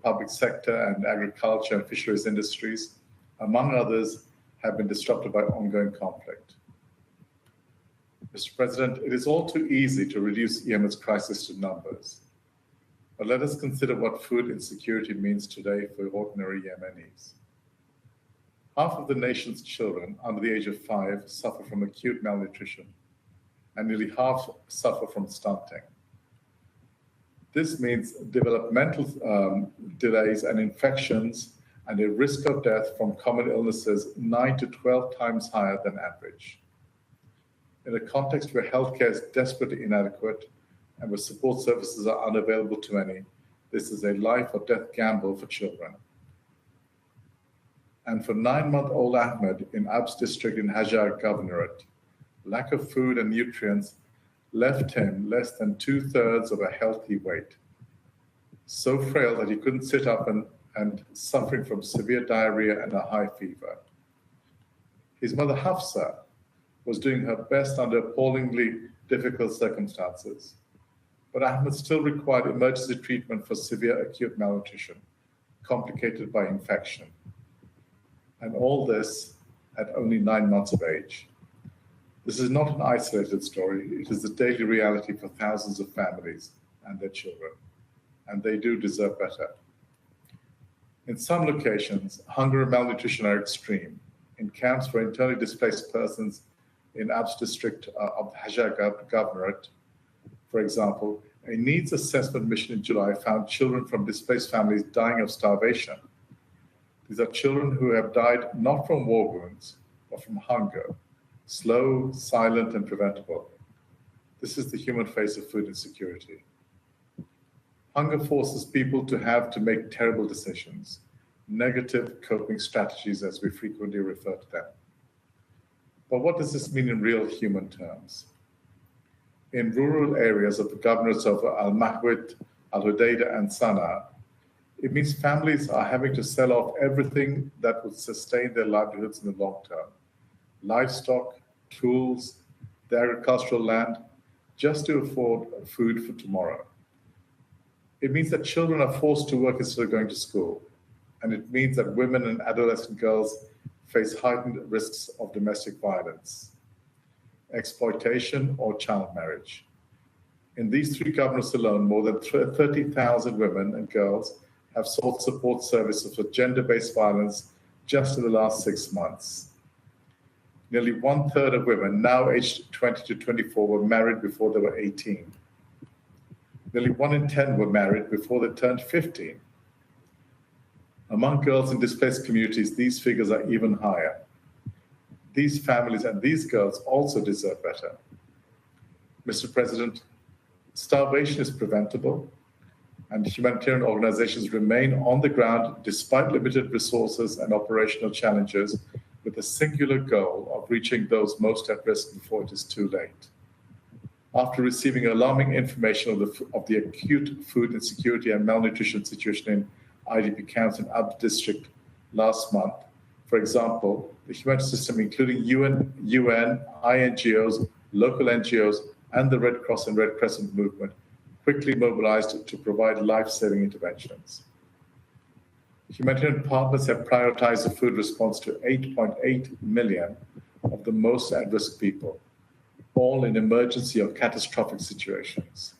public sector and agriculture and fisheries industries, among others, have been disrupted by ongoing conflict. Mr. President, it is all too easy to reduce Yemen's crisis to numbers. But let us consider what food insecurity means today for ordinary Yemenis. Half of the nation's children under the age of 5 suffer from acute malnutrition, and nearly half suffer from stunting. This means developmental delays and infections and a risk of death from common illnesses 9 to 12 times higher than average. In a context where healthcare is desperately inadequate and where support services are unavailable to many, this is a life or death gamble for children. And for 9-month-old Ahmed in Abs district in Hajar Governorate, lack of food and nutrients left him less than 2/3 of a healthy weight. So frail that he couldn't sit up and suffering from severe diarrhea and a high fever. His mother Hafsa was doing her best under appallingly difficult circumstances. But Ahmed still required emergency treatment for severe acute malnutrition, complicated by infection. And all this at only 9 months of age. This is not an isolated story. It is the daily reality for thousands of families and their children. And they do deserve better. In some locations, hunger and malnutrition are extreme. In camps for internally displaced persons in Abs district of Hajar Governorate, for example, a needs assessment mission in July found children from displaced families dying of starvation. These are children who have died not from war wounds, but from hunger, slow, silent, and preventable. This is the human face of food insecurity. Hunger forces people to have to make terrible decisions, negative coping strategies as we frequently refer to them. But what does this mean in real human terms? In rural areas of the governorates of Al-Mahwit, Al-Hudaydah, and Sana'a, it means families are having to sell off everything that would sustain their livelihoods in the long term. Livestock, tools, the agricultural land, just to afford food for tomorrow. It means that children are forced to work instead of going to school. And it means that women and adolescent girls face heightened risks of domestic violence, exploitation, or child marriage. In these 3 governorates alone, more than 30,000 women and girls have sought support services for gender-based violence just in the last 6 months. Nearly 1/3 of women, now aged 20 to 24, were married before they were 18. Nearly 1 in 10 were married before they turned 15. Among girls in displaced communities, these figures are even higher. These families and these girls also deserve better. Mr. President, starvation is preventable, and humanitarian organizations remain on the ground despite limited resources and operational challenges, with a singular goal of reaching those most at risk before it is too late. After receiving alarming information of the acute food insecurity and malnutrition situation in IDP camps in Abd district last month, for example, the humanitarian system, including UN, INGOs, local NGOs, and the Red Cross and Red Crescent movement, quickly mobilized to provide life-saving interventions. Humanitarian partners have prioritized the food response to 8.8 million of the most at-risk people, all in emergency or catastrophic situations.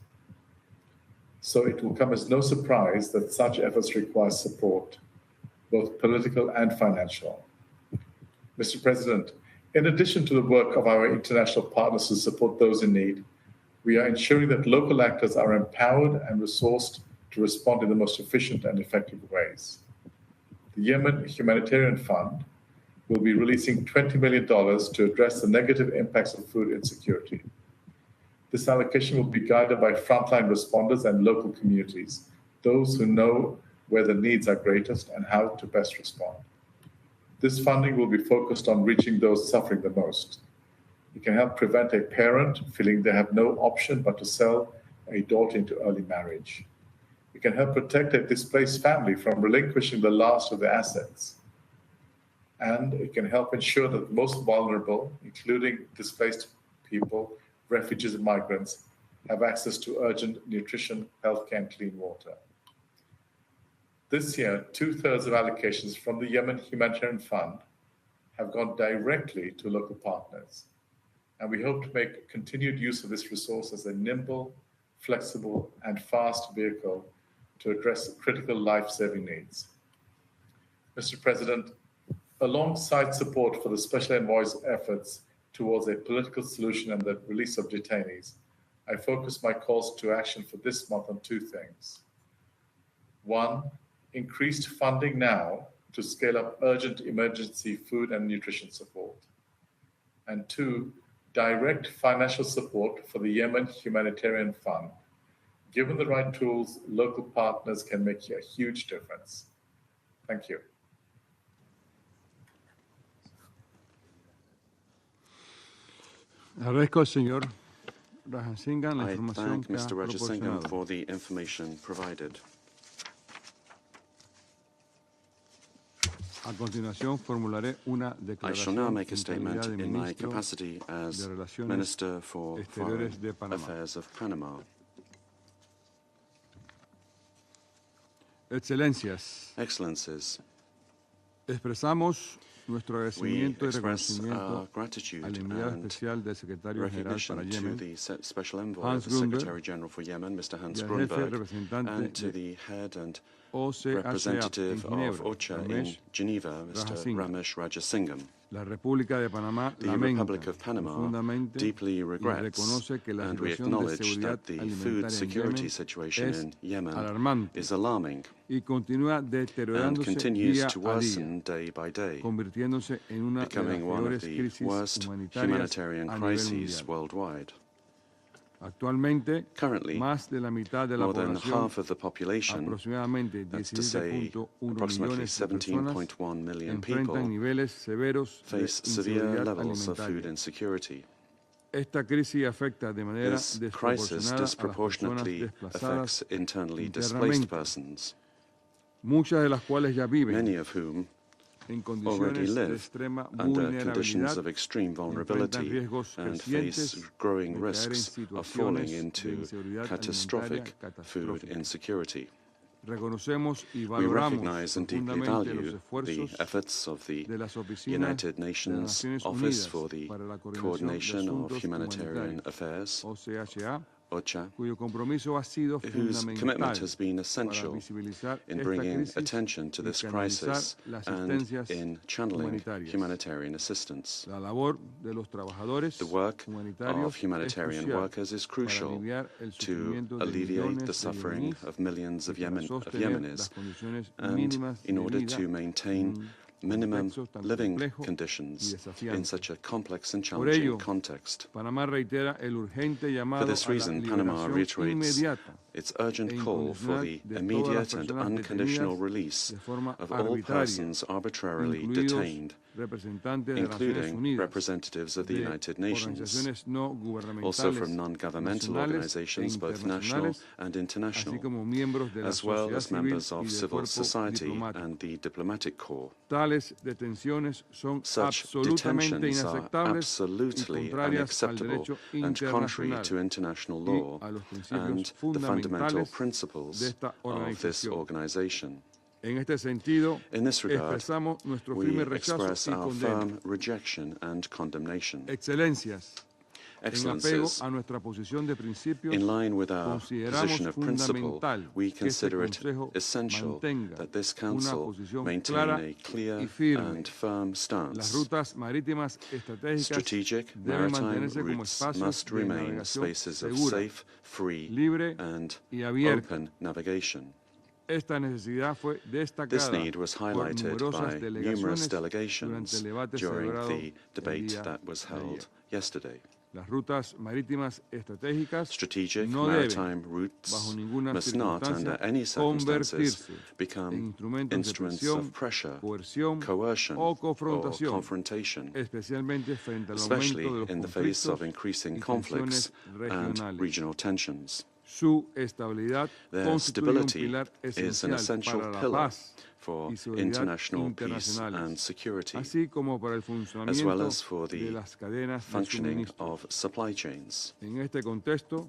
So it will come as no surprise that such efforts require support, both political and financial. Mr. President, in addition to the work of our international partners to support those in need, we are ensuring that local actors are empowered and resourced to respond in the most efficient and effective ways. The Yemen Humanitarian Fund will be releasing $20 million to address the negative impacts of food insecurity. This allocation will be guided by frontline responders and local communities, those who know where the needs are greatest and how to best respond. This funding will be focused on reaching those suffering the most. It can help prevent a parent feeling they have no option but to sell a daughter into early marriage. It can help protect a displaced family from relinquishing the last of their assets. And it can help ensure that the most vulnerable, including displaced people, refugees and migrants, have access to urgent nutrition, healthcare, and clean water. This year, 2/3 of allocations from the Yemen Humanitarian Fund have gone directly to local partners, and we hope to make continued use of this resource as a nimble, flexible, and fast vehicle to address critical life-saving needs. Mr. President, alongside support for the Special Envoy's efforts towards a political solution and the release of detainees, I focus my calls to action for this month on two things. One, increased funding now to scale up urgent emergency food and nutrition support. And two, direct financial support for the Yemen Humanitarian Fund. Given the right tools, local partners can make a huge difference. Thank you. Agradezco al señor Rajasingham la I información thank que ha Mr. Rajasingham proporcionado. for the information provided. A continuación formularé una I shall now declaración make a en statement calidad de in my ministro capacity as de Relaciones Minister for Foreign Exteriores de Panamá. Affairs of Panama. Excelencias, Excellencies, expresamos nuestro we agradecimiento y express our reconocimiento gratitude al enviado and especial del secretario general recognition para to Yemen, the Special Envoy Hans of the Grunberg, Secretary General for Yemen, Mr. Hans y al jefe Grunberg, representante and to de the head and OCHA en representative of Ginebra, OCHA in Ramesh Geneva, Mr. Rajasingham. Ramesh Rajasingham. La República de Panamá The lamenta Republic of Panama profundamente deeply y regrets reconoce que la and we situación de acknowledge seguridad that the alimentaria food en security Yemen situation es in Yemen alarmante is alarming y continúa and deteriorándose continues día to a día, worsen day by day, convirtiéndose en una de las becoming one of peores the crisis worst humanitarias humanitarian a nivel crises mundial. worldwide. Actualmente, Currently, más de la mitad de la more than población, half of the population, aproximadamente that's to say 17.1 approximately millones de personas, 17.1 million enfrentan people, niveles severos de face severe inseguridad levels of food alimentaria. insecurity. Esta crisis afecta de manera This crisis desproporcionada a las personas disproportionately desplazadas affects internally displaced internamente, persons, muchas de las cuales ya viven many of whom en already condiciones de live extrema under conditions vulnerabilidad of extreme y enfrentan vulnerability riesgos and crecientes face growing de caer en risks of falling situaciones de into inseguridad catastrophic alimentaria food catastrófica. insecurity. Reconocemos y We valoramos recognize and deeply profundamente los value the esfuerzos efforts of the de las oficinas United de las Nations Naciones Office Unidas for the para la coordinación de Coordination of asuntos Humanitarian humanitarios, Affairs, OCHA, OCHA, cuyo compromiso ha sido whose commitment fundamental has been para essential visibilizar in esta bringing crisis attention to y this canalizar crisis las and asistencias in channeling humanitarias. humanitarian assistance. La labor de los trabajadores The work humanitarios of humanitarian es crucial workers is para crucial aliviar el to sufrimiento de alleviate millones the de suffering yemeníes of millions of y para sostener Yemenis las condiciones and mínimas in de order vida to en maintain un minimum contexto tan living complejo y conditions in desafiante. such a complex and Por challenging ello, context. Panamá reitera el urgente For llamado this a la reason, Panama liberación reiterates inmediata its urgent e call for the incondicional de todas las immediate and personas unconditional detenidas release de forma of all arbitraria, persons arbitrarily incluidos detained, representantes de las Naciones including Unidas, representatives of the de United Nations, organizaciones no also gubernamentales from non-governmental nacionales organizations, e both national internacionales, and así international, como miembros de la as well sociedad as civil members y of del civil cuerpo society diplomático. and the diplomatic corps. Tales detenciones son Such absolutamente detentions are inaceptables y absolutely contrarias al unacceptable derecho and contrary internacional to international y law a los and principios the fundamental fundamentales de principles esta of this organización. organization. En este sentido, In this regard, expresamos nuestro we firme rechazo express y our condena. firm rejection and condemnation. Excelencias, en apego Excellencies, a nuestra posición de principios, in line with our consideramos position of principle, fundamental we que este consider it Consejo essential mantenga that this una Council posición maintain clara a clear y firme. and firm Las stance. rutas marítimas estratégicas Strategic deben maritime mantenerse como routes espacios must de remain navegación spaces of segura, safe, free, libre and y abierta. open navigation. Esta necesidad fue This destacada need was por highlighted numerosas by numerous delegaciones durante delegations el debate during celebrado the el debate día that was de ayer. held yesterday. Las rutas marítimas estratégicas Strategic no maritime deben, routes bajo ninguna must not, under circunstancia, any circumstances, convertirse en become instrumentos de instruments presión, of pressure, coerción coercion, o or confrontación, confrontation, especialmente frente al especially aumento de los in the face of conflictos increasing y conflicts tensiones and regionales. regional tensions. Su estabilidad Their constituye un stability pilar is an esencial essential para la pillar paz for y seguridad international peace and internacionales, security, así como para el as well funcionamiento as for de the las cadenas de functioning suministro. of supply chains. En este contexto,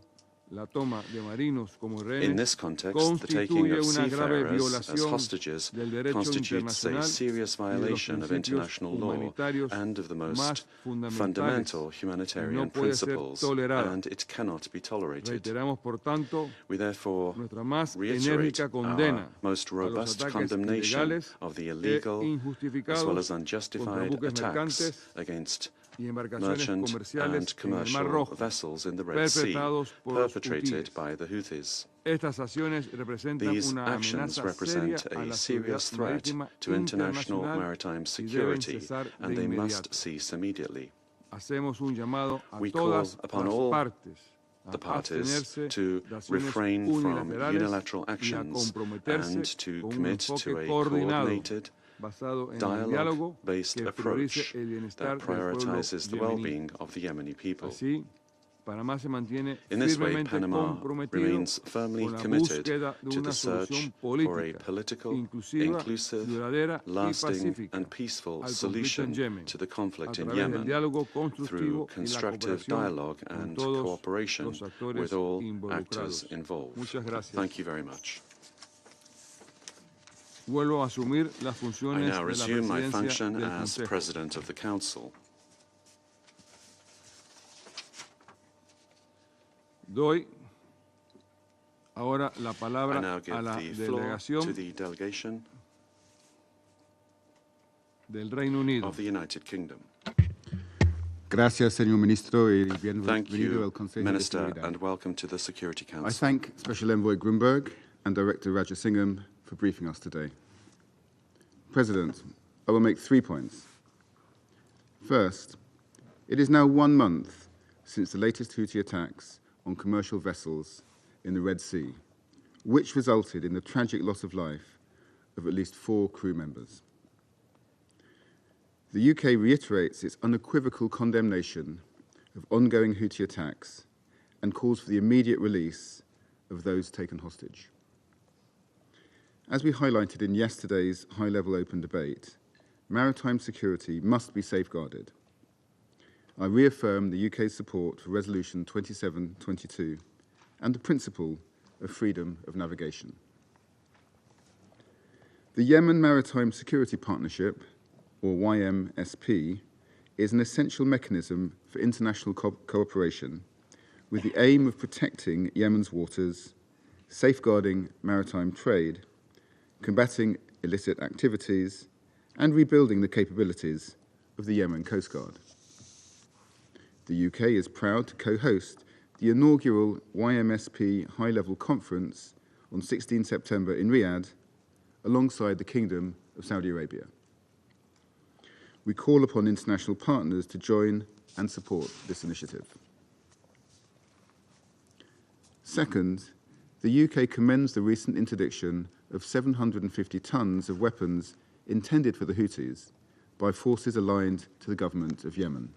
La toma de marinos como In rehenes this context, the taking constituye of una grave seafarers as violación hostages del derecho constitutes a internacional serious y de los violation of principios international law humanitarios and of the más most fundamentales fundamental y humanitarian no puede ser principles, tolerada. and it cannot be tolerated. Reiteramos, por tanto, We therefore nuestra más reiterate enérgica our condena most a los robust ataques condemnation ilegales of the e illegal as well injustificados as contra unjustified buques attacks mercantes against y embarcaciones merchant comerciales and en el Mar commercial Rojo, vessels in the Red Sea, perpetrados por los perpetrated hutíes. by the Houthis. Estas acciones representan These una actions amenaza seria represent a a la serious seguridad threat marítima to international internacional maritime y deben security, cesar de and they must inmediato. cease immediately. Hacemos un llamado a We todas call upon las all partes the a parties abstenerse to de acciones refrain from unilaterales unilateral y a actions comprometerse and to con un commit enfoque to a coordinado coordinated, basado en el diálogo dialogue-based que approach priorice el bienestar that del pueblo prioritizes the yemení. well-being of the Yemeni people. Así, Panamá se mantiene In this way, firmemente Panama comprometido remains firmly con la committed búsqueda de to una the search solución for a política, political, inclusiva, inclusive, duradera y lasting pacífica and peaceful al conflicto solution en Yemen, to the a conflict in través del Yemen diálogo through constructivo y la constructive cooperación dialogue con and todos cooperation los actores with all involucrados. actors involved. Muchas gracias. Thank you very much. Vuelvo a asumir las I funciones now de la resume my presidencia function del as Consejo. President of the Council. Doy ahora la I palabra now give a la the floor to delegación the delegation del Reino Unido. of the United Kingdom. Gracias, señor ministro, y Thank bienvenido you, al Consejo de Minister, Seguridad. and welcome to the Security I Council. thank Special Envoy Grunberg and Director Rajasingham for briefing us today. President, I will make 3 points. First, it is now 1 month since the latest Houthi attacks on commercial vessels in the Red Sea, which resulted in the tragic loss of life of at least 4 crew members. The UK reiterates its unequivocal condemnation of ongoing Houthi attacks and calls for the immediate release of those taken hostage. As we highlighted in yesterday's high-level open debate, maritime security must be safeguarded. I reaffirm the UK's support for Resolution 2722 and the principle of freedom of navigation. The Yemen Maritime Security Partnership, or YMSP, is an essential mechanism for international cooperation with the aim of protecting Yemen's waters, safeguarding maritime trade, combating illicit activities, and rebuilding the capabilities of the Yemen Coast Guard. The UK is proud to co-host the inaugural YMSP high-level conference on 16 September in Riyadh, alongside the Kingdom of Saudi Arabia. We call upon international partners to join and support this initiative. Second, the UK commends the recent interdiction of 750 tons of weapons intended for the Houthis by forces aligned to the government of Yemen.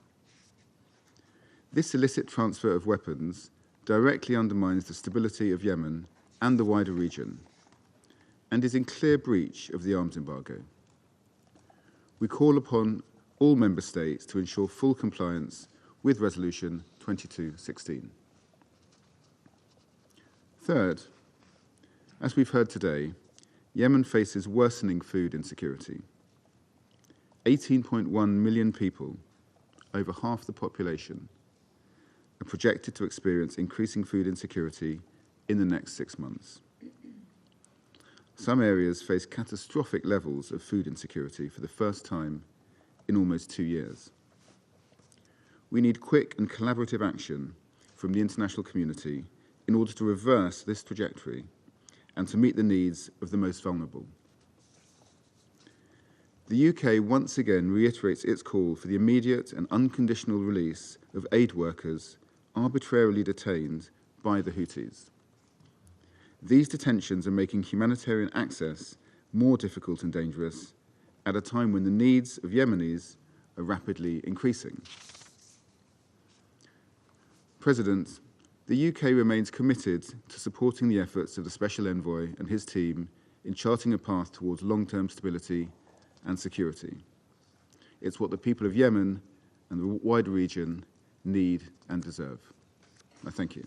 This illicit transfer of weapons directly undermines the stability of Yemen and the wider region, and is in clear breach of the arms embargo. We call upon all member states to ensure full compliance with Resolution 2216. Third, as we've heard today, Yemen faces worsening food insecurity. 18.1 million people, over half the population, are projected to experience increasing food insecurity in the next 6 months. Some areas face catastrophic levels of food insecurity for the first time in almost 2 years. We need quick and collaborative action from the international community in order to reverse this trajectory and to meet the needs of the most vulnerable. The UK once again reiterates its call for the immediate and unconditional release of aid workers arbitrarily detained by the Houthis. These detentions are making humanitarian access more difficult and dangerous at a time when the needs of Yemenis are rapidly increasing. President, the UK remains committed to supporting the efforts of the Special Envoy and his team in charting a path towards long-term stability and security. It's what the people of Yemen and the wider region need and deserve. I thank you.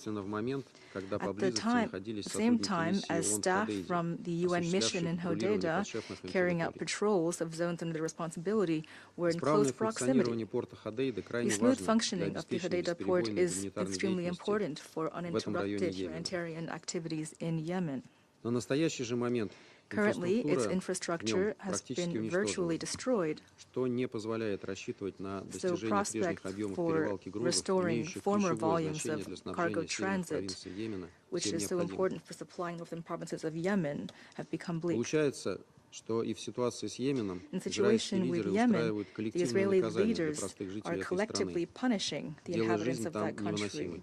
непосредственно в момент At the same time as staff from the UN mission in Hodeida carrying out patrols of zones under their responsibility were in close proximity. The smooth functioning of the Hodeida port is extremely important for uninterrupted humanitarian activities in Yemen. Currently, its infrastructure has been virtually destroyed, so prospects for restoring former volumes of cargo transit, which is so important for supplying northern provinces of Yemen, have become bleak. In situation with Yemen, the Israeli leaders are collectively punishing the inhabitants of that country,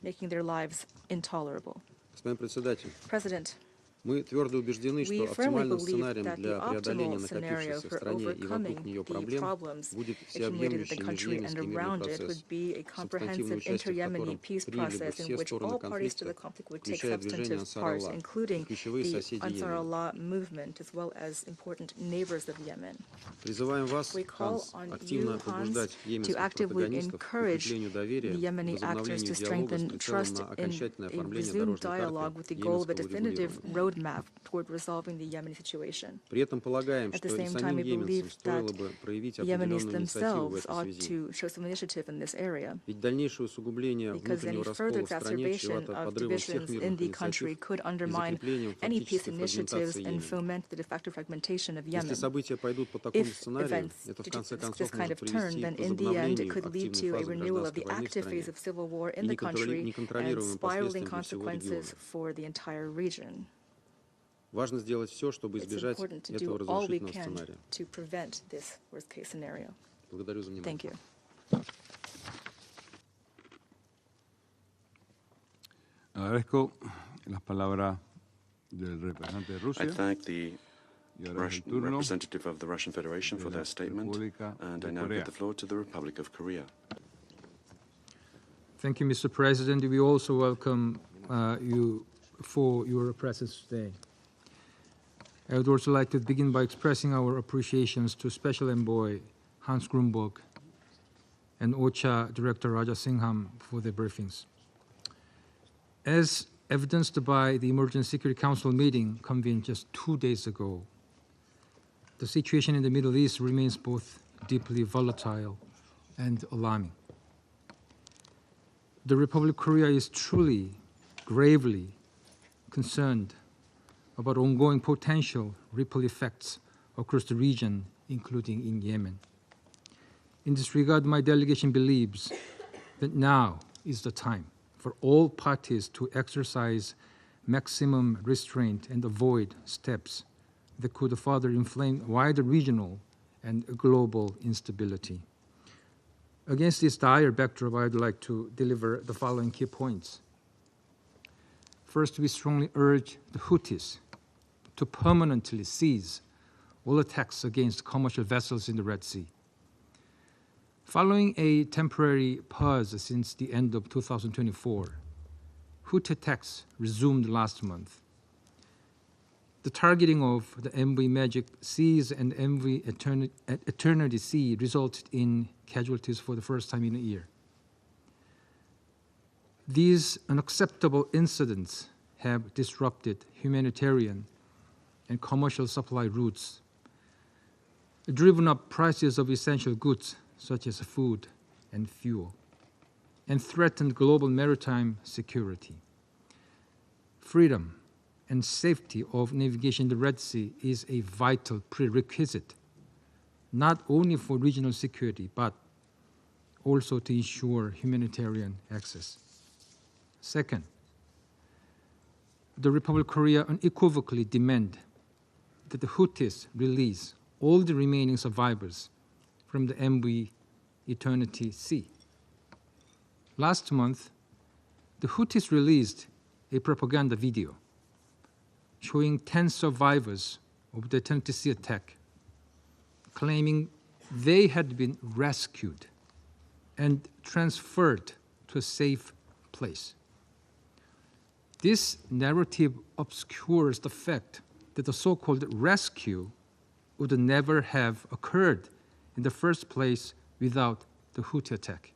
making their lives intolerable. President, we firmly believe that the optimal scenario for overcoming the problems accumulated in the country and around it would be a comprehensive inter-Yemeni peace process in which all parties to the conflict would take substantive part, including the Ansar Allah movement, as well as important neighbors of Yemen. We call on you, Hans, to actively encourage the Yemeni actors to strengthen trust in a resumed dialogue with the goal of a definitive roadmap toward resolving the Yemeni situation. At the same time, we believe that the Yemenis themselves ought to show some initiative in this area, because any further exacerbation of divisions in the country could undermine any peace initiatives and foment the de facto fragmentation of Yemen. If events take this kind of turn, then in the end it could lead to a renewal of the active phase of civil war in the country and spiraling consequences for the entire region. It's important to do all we can to prevent this worst-case scenario. Thank you. Agradezco las palabras del representante de I Rusia. thank the representative of the Russian Federation for their statement, and I now give the floor to the Republic of Korea. Thank you, Mr. President. We also welcome you for your presence today. I would also like to begin by expressing our appreciations to Special Envoy Hans Grunberg and OCHA Director Raja Singham for their briefings. As evidenced by the Emergency Security Council meeting convened just 2 days ago, the situation in the Middle East remains both deeply volatile and alarming. The Republic of Korea is truly, gravely concerned about ongoing potential ripple effects across the region, including in Yemen. In this regard, my delegation believes that now is the time for all parties to exercise maximum restraint and avoid steps that could further inflame wider regional and global instability. Against this dire backdrop, I'd like to deliver the following key points. First, we strongly urge the Houthis to permanently cease all attacks against commercial vessels in the Red Sea. Following a temporary pause since the end of 2024, Houthi attacks resumed last month. The targeting of the MV Magic Seas and MV Eternity Sea resulted in casualties for the first time in a year. These unacceptable incidents have disrupted humanitarian and commercial supply routes, driven up prices of essential goods such as food and fuel, and threatened global maritime security. Freedom and safety of navigation in the Red Sea is a vital prerequisite, not only for regional security, but also to ensure humanitarian access. Second, the Republic of Korea unequivocally demand that the Houthis release all the remaining survivors from the MV Eternity Sea. Last month, the Houthis released a propaganda video showing 10 survivors of the Eternity Sea attack, claiming they had been rescued and transferred to a safe place. This narrative obscures the fact that the so-called rescue would never have occurred in the first place without the Houthi attack,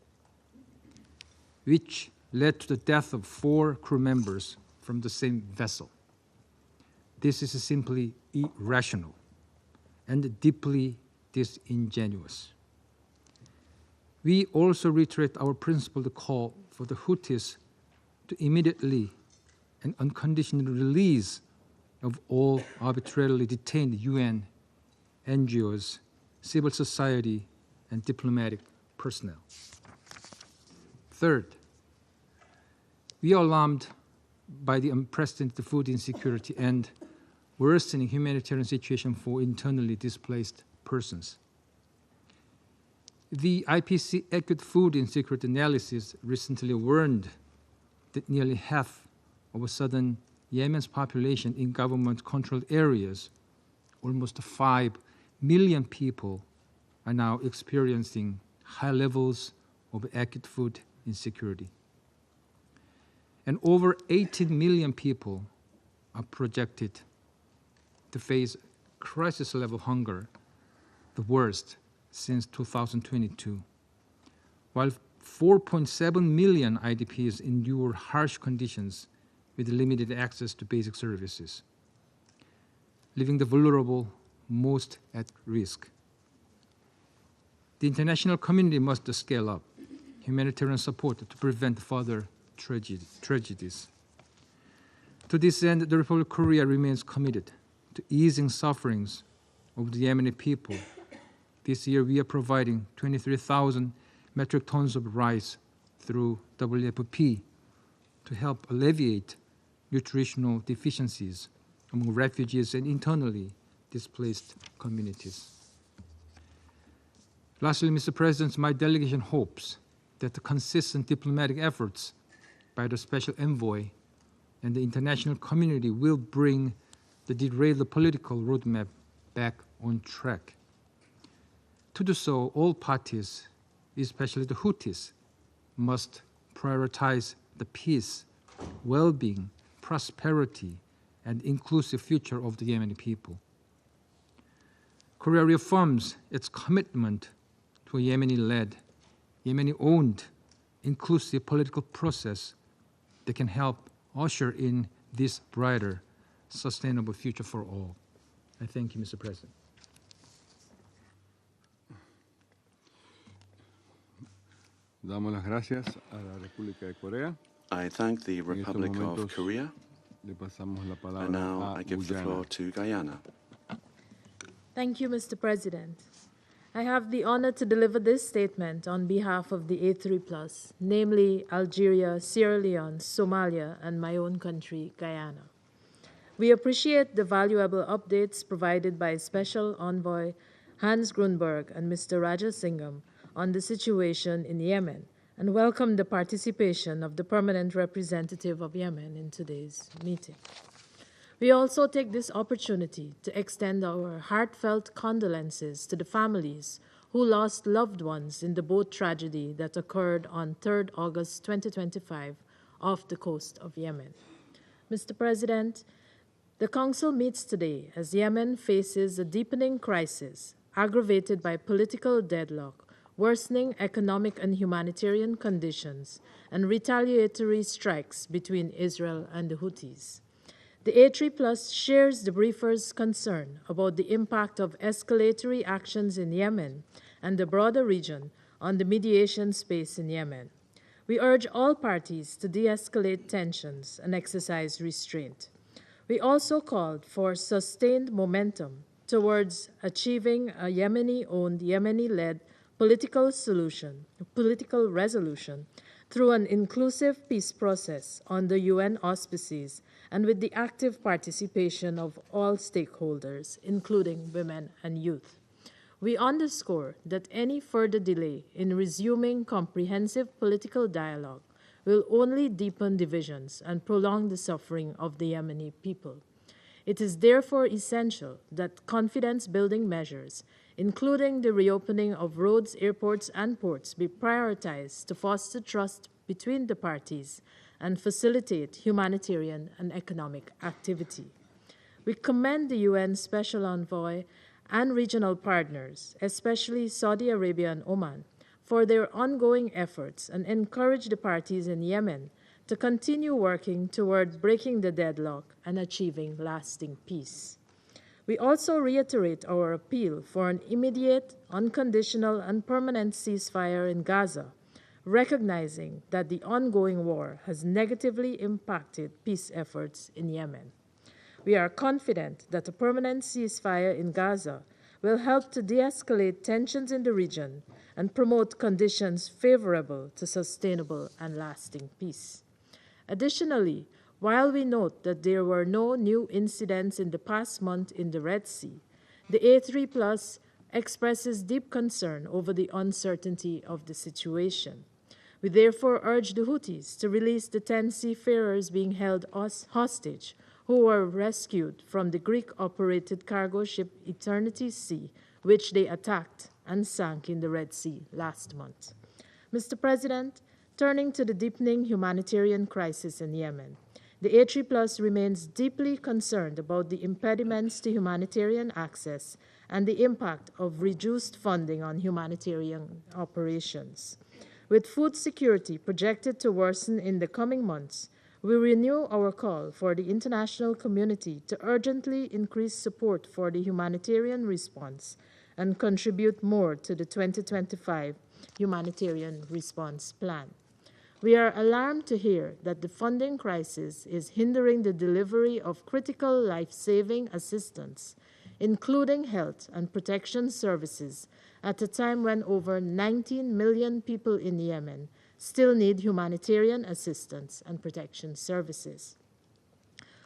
which led to the death of 4 crew members from the same vessel. This is simply irrational and deeply disingenuous. We also reiterate our principled call for the Houthis to immediately and unconditionally release of all arbitrarily detained UN, NGOs, civil society, and diplomatic personnel. Third, we are alarmed by the unprecedented food insecurity and worsening humanitarian situation for internally displaced persons. The IPC Acute Food Insecurity Analysis recently warned that nearly half of southern Yemen's population in government-controlled areas, almost 5 million people, are now experiencing high levels of acute food insecurity. And over 18 million people are projected to face crisis-level hunger, the worst since 2022, while 4.7 million IDPs endure harsh conditions with limited access to basic services, leaving the vulnerable most at risk. The international community must scale up humanitarian support to prevent further tragedies. To this end, the Republic of Korea remains committed to easing sufferings of the Yemeni people. This year, we are providing 23,000 metric tons of rice through WFP to help alleviate nutritional deficiencies among refugees and internally displaced communities. Lastly, Mr. President, my delegation hopes that the consistent diplomatic efforts by the Special Envoy and the international community will bring the derailed political roadmap back on track. To do so, all parties, especially the Houthis, must prioritize the peace, well-being, prosperity, and inclusive future of the Yemeni people. Korea reaffirms its commitment to a Yemeni-led, Yemeni-owned, inclusive political process that can help usher in this brighter, sustainable future for all. I thank you, Mr. President. Damos las gracias a la República de Corea. I thank the Republic of Korea, Le pasamos la palabra and now a I give the Guyana. floor to Guyana. Thank you, Mr. President. I have the honor to deliver this statement on behalf of the A3+, namely Algeria, Sierra Leone, Somalia, and my own country, Guyana. We appreciate the valuable updates provided by Special Envoy Hans Grunberg and Mr. Rajasingham on the situation in Yemen, and welcome the participation of the permanent representative of Yemen in today's meeting. We also take this opportunity to extend our heartfelt condolences to the families who lost loved ones in the boat tragedy that occurred on 3rd August 2025 off the coast of Yemen. Mr. President, the Council meets today as Yemen faces a deepening crisis aggravated by political deadlock, worsening economic and humanitarian conditions, and retaliatory strikes between Israel and the Houthis. The A3+ shares the briefer's concern about the impact of escalatory actions in Yemen and the broader region on the mediation space in Yemen. We urge all parties to de-escalate tensions and exercise restraint. We also called for sustained momentum towards achieving a Yemeni-owned, Yemeni-led political resolution through an inclusive peace process under UN auspices and with the active participation of all stakeholders, including women and youth. We underscore that any further delay in resuming comprehensive political dialogue will only deepen divisions and prolong the suffering of the Yemeni people. It is therefore essential that confidence-building measures, including the reopening of roads, airports, and ports, be prioritized to foster trust between the parties and facilitate humanitarian and economic activity. We commend the UN Special Envoy and regional partners, especially Saudi Arabia and Oman, for their ongoing efforts and encourage the parties in Yemen to continue working toward breaking the deadlock and achieving lasting peace. We also reiterate our appeal for an immediate, unconditional, and permanent ceasefire in Gaza, recognizing that the ongoing war has negatively impacted peace efforts in Yemen. We are confident that a permanent ceasefire in Gaza will help to de-escalate tensions in the region and promote conditions favorable to sustainable and lasting peace. Additionally, while we note that there were no new incidents in the past month in the Red Sea, the A3+ expresses deep concern over the uncertainty of the situation. We therefore urge the Houthis to release the 10 seafarers being held hostage who were rescued from the Greek-operated cargo ship Eternity Sea, which they attacked and sank in the Red Sea last month. Mr. President, turning to the deepening humanitarian crisis in Yemen, the A3+ remains deeply concerned about the impediments to humanitarian access and the impact of reduced funding on humanitarian operations. With food security projected to worsen in the coming months, we renew our call for the international community to urgently increase support for the humanitarian response and contribute more to the 2025 Humanitarian Response Plan. We are alarmed to hear that the funding crisis is hindering the delivery of critical life-saving assistance, including health and protection services, at a time when over 19 million people in Yemen still need humanitarian assistance and protection services.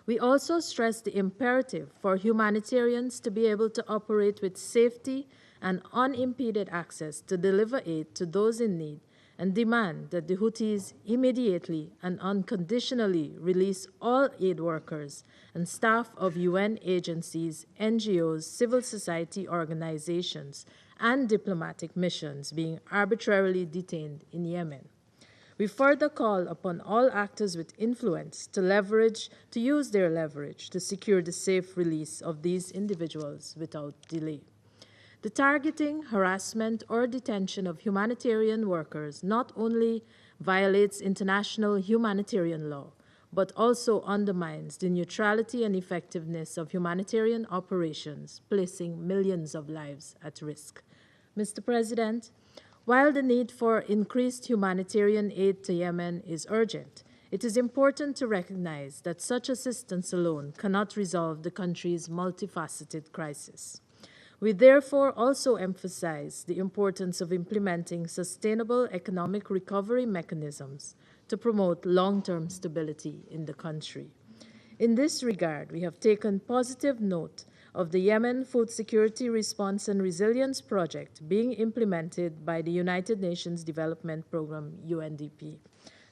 We also stress the imperative for humanitarians to be able to operate with safety and unimpeded access to deliver aid to those in need, and demand that the Houthis immediately and unconditionally release all aid workers and staff of UN agencies, NGOs, civil society organizations, and diplomatic missions being arbitrarily detained in Yemen. We further call upon all actors with influence to use their leverage to secure the safe release of these individuals without delay. The targeting, harassment, or detention of humanitarian workers not only violates international humanitarian law, but also undermines the neutrality and effectiveness of humanitarian operations, placing millions of lives at risk. Mr. President, while the need for increased humanitarian aid to Yemen is urgent, it is important to recognize that such assistance alone cannot resolve the country's multifaceted crisis. We therefore also emphasize the importance of implementing sustainable economic recovery mechanisms to promote long-term stability in the country. In this regard, we have taken positive note of the Yemen Food Security Response and Resilience Project being implemented by the United Nations Development Programme, UNDP,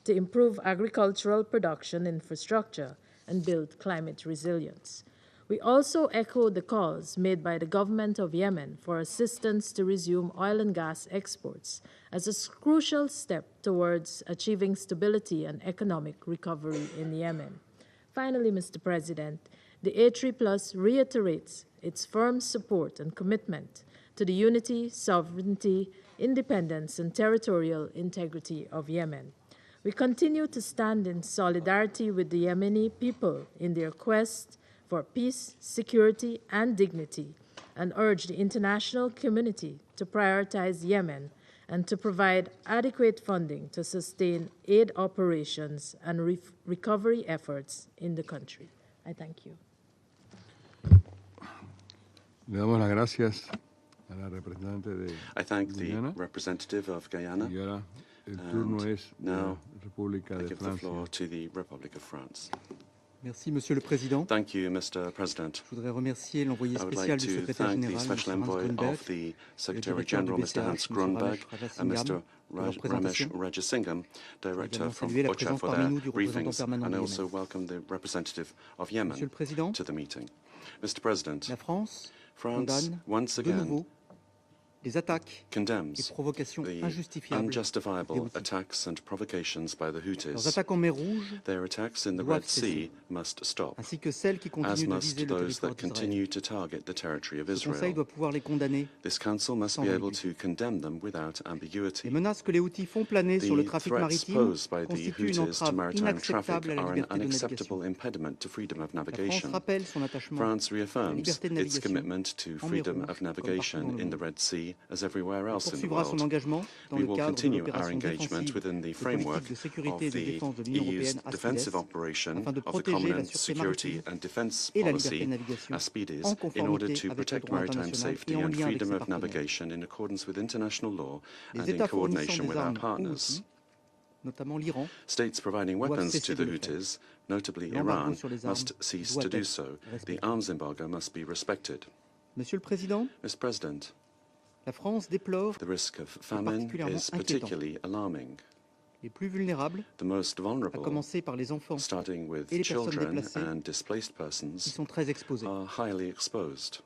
to improve agricultural production infrastructure and build climate resilience. We also echo the calls made by the government of Yemen for assistance to resume oil and gas exports as a crucial step towards achieving stability and economic recovery in Yemen. Finally, Mr. President, the A3+ reiterates its firm support and commitment to the unity, sovereignty, independence, and territorial integrity of Yemen. We continue to stand in solidarity with the Yemeni people in their quest for peace, security, and dignity, and urge the international community to prioritize Yemen and to provide adequate funding to sustain aid operations and recovery efforts in the country. I thank you. I thank the representative of Guyana. Now, I give the floor to the Republic of France. Merci, Monsieur le Président. Thank you, Mr. President. Je voudrais remercier l'envoyé spécial du secrétaire général, Special Envoy of the Secretary General, Mr. Hans Grunberg, and Mr. Ramesh Rajasingham, Director from OCHA, for their briefings, and I also welcome the representative of Yemen to the meeting. Mr. President, France once again condemns the unjustifiable attacks and provocations by the Houthis. Their attacks in the Red Sea must stop, as must those that continue to target the territory of Israel. This Council must be able to condemn them without ambiguity. The threats posed by the Houthis to maritime traffic are an unacceptable impediment to freedom of navigation. France reaffirms its commitment to freedom of navigation in the Red Sea as everywhere else in the world. We will continue our engagement within the framework of the EU's defensive operation of the Common Security and Defence Policy, ASPIDES, in order to protect maritime safety and freedom of navigation in accordance with international law and in coordination with our partners. States providing weapons to the Houthis, notably Iran, must cease to do so. The arms embargo must be respected. Mr. President, the risk of famine is particularly alarming. The most vulnerable, starting with children and displaced persons, are highly exposed.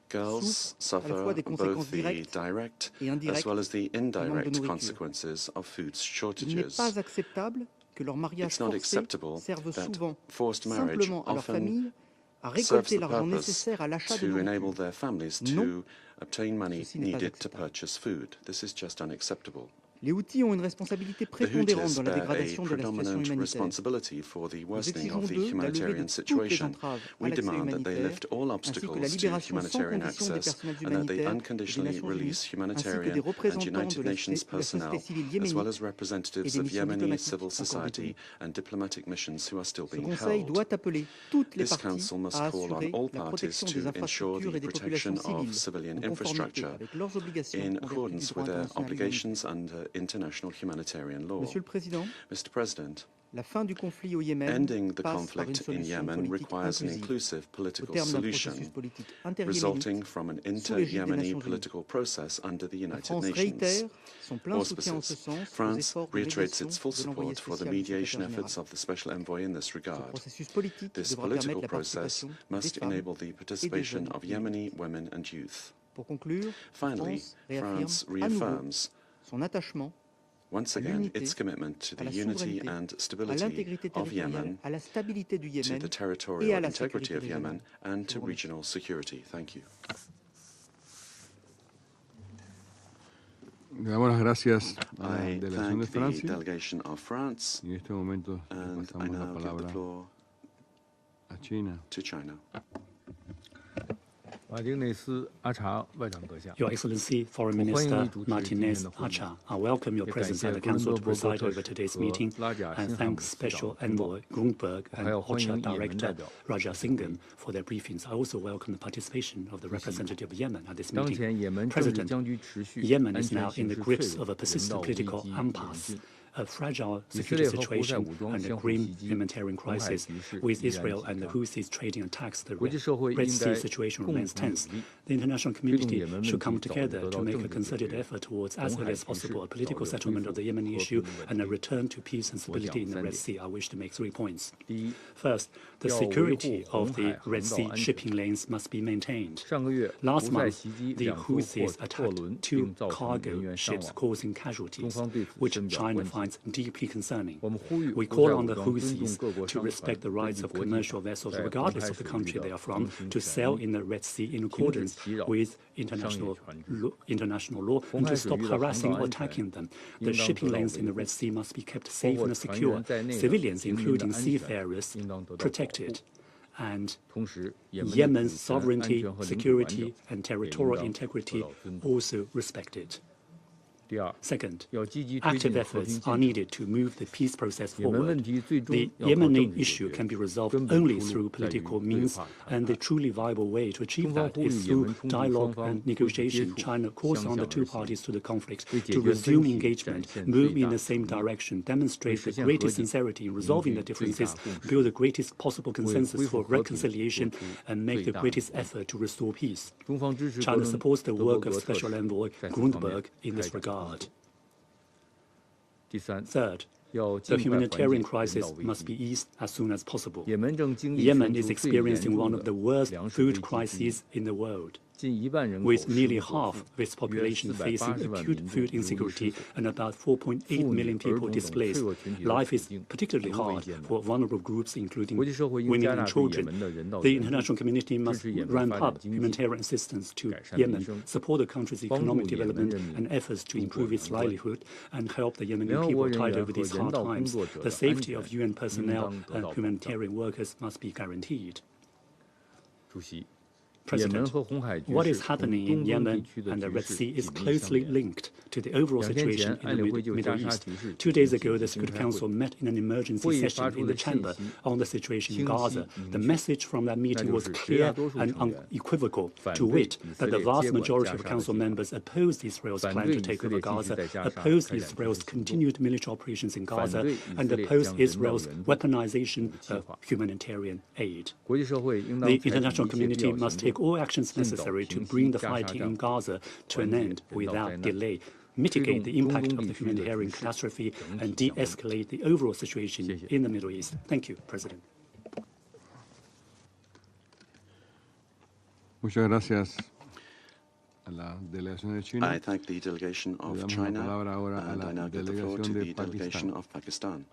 Girls suffer both the direct as well as the indirect consequences of food shortages. It's not acceptable that forced marriage often serves the purpose to enable their families to obtain money needed to purchase food. This is just unacceptable. The Houthis bear a predominant responsibility for the worsening of the humanitarian situation. We demand that they lift all obstacles to humanitarian access and that they unconditionally release humanitarian and United Nations personnel, as well as representatives of Yemeni civil society and diplomatic missions who are still being held. This Council must call on all parties to ensure the protection of civilian infrastructure in accordance with their obligations under international humanitarian law. Mr. President, ending the conflict in Yemen requires an inclusive political solution, resulting from an inter-Yemeni political process under the United Nations. Auspices. France reiterates its full support for the mediation efforts of the Special Envoy in this regard. This political process must enable the participation of Yemeni women and youth. Finally, France reaffirms once again its commitment to the unity and stability of Yemen, to the territorial integrity of Yemen, and to regional security. Thank you. Le damos las gracias a la I delegación de thank the Francia. delegation of France, Y en este momento and I pasamos la now give the palabra floor a China. to China. Your Excellency, Foreign Minister Martinez Acha, I welcome your presence at the Council to preside over today's meeting and thank Special Envoy Grunberg and OCHA Director Raja Singham for their briefings. I also welcome the participation of the representative of Yemen at this meeting. President, Yemen is now in the grips of a persistent political impasse, a fragile security situation and a grim humanitarian crisis. With Israel and the Houthis trading attacks, the Red Sea situation remains tense. The international community should come together to make a concerted effort towards, as early as possible, a political settlement of the Yemeni issue and a return to peace and stability in the Red Sea. I wish to make 3 points. First, the security of the Red Sea shipping lanes must be maintained. Last month, the Houthis attacked 2 cargo ships, causing casualties, which China finds deeply concerning. We call on the Houthis to respect the rights of commercial vessels, regardless of the country they are from, to sail in the Red Sea in accordance with international law and to stop harassing or attacking them. The shipping lanes in the Red Sea must be kept safe and secure. Civilians, including seafarers, protected. And Yemen's sovereignty, security, and territorial integrity also respected. Second, active efforts are needed to move the peace process forward. The Yemeni issue can be resolved only through political means, and the truly viable way to achieve that is through dialogue and negotiation. China calls on the 2 parties to the conflict to resume engagement, move in the same direction, demonstrate the greatest sincerity in resolving the differences, build the greatest possible consensus for reconciliation, and make the greatest effort to restore peace. China supports the work of Special Envoy Grunberg in this regard. Third, The humanitarian crisis must be eased as soon as possible. Yemen is experiencing one of the worst food crises in the world, with nearly half of its population facing acute food insecurity and about 4.8 million people displaced. Life is particularly hard for vulnerable groups, including women and children. The international community must ramp up humanitarian assistance to Yemen, support the country's economic development and efforts to improve its livelihood, and help the Yemeni people tide over these hard times. The safety of UN personnel and humanitarian workers must be guaranteed. President, what is happening in Yemen and the Red Sea is closely linked to the overall situation in the Middle East. 2 days ago, the Security Council met in an emergency session in the chamber on the situation in Gaza. The message from that meeting was clear and unequivocal, to wit, that the vast majority of Council members opposed Israel's plan to take over Gaza, opposed Israel's continued military operations in Gaza, and opposed Israel's weaponization of humanitarian aid. The international community must take all actions necessary to bring the fighting in Gaza to an end without delay, mitigate the impact of the humanitarian catastrophe, and de-escalate the overall situation in the Middle East. Thank you, President. Muchas gracias a la delegación de China. I thank the delegation of China, and I now give the floor to the delegation of Pakistan.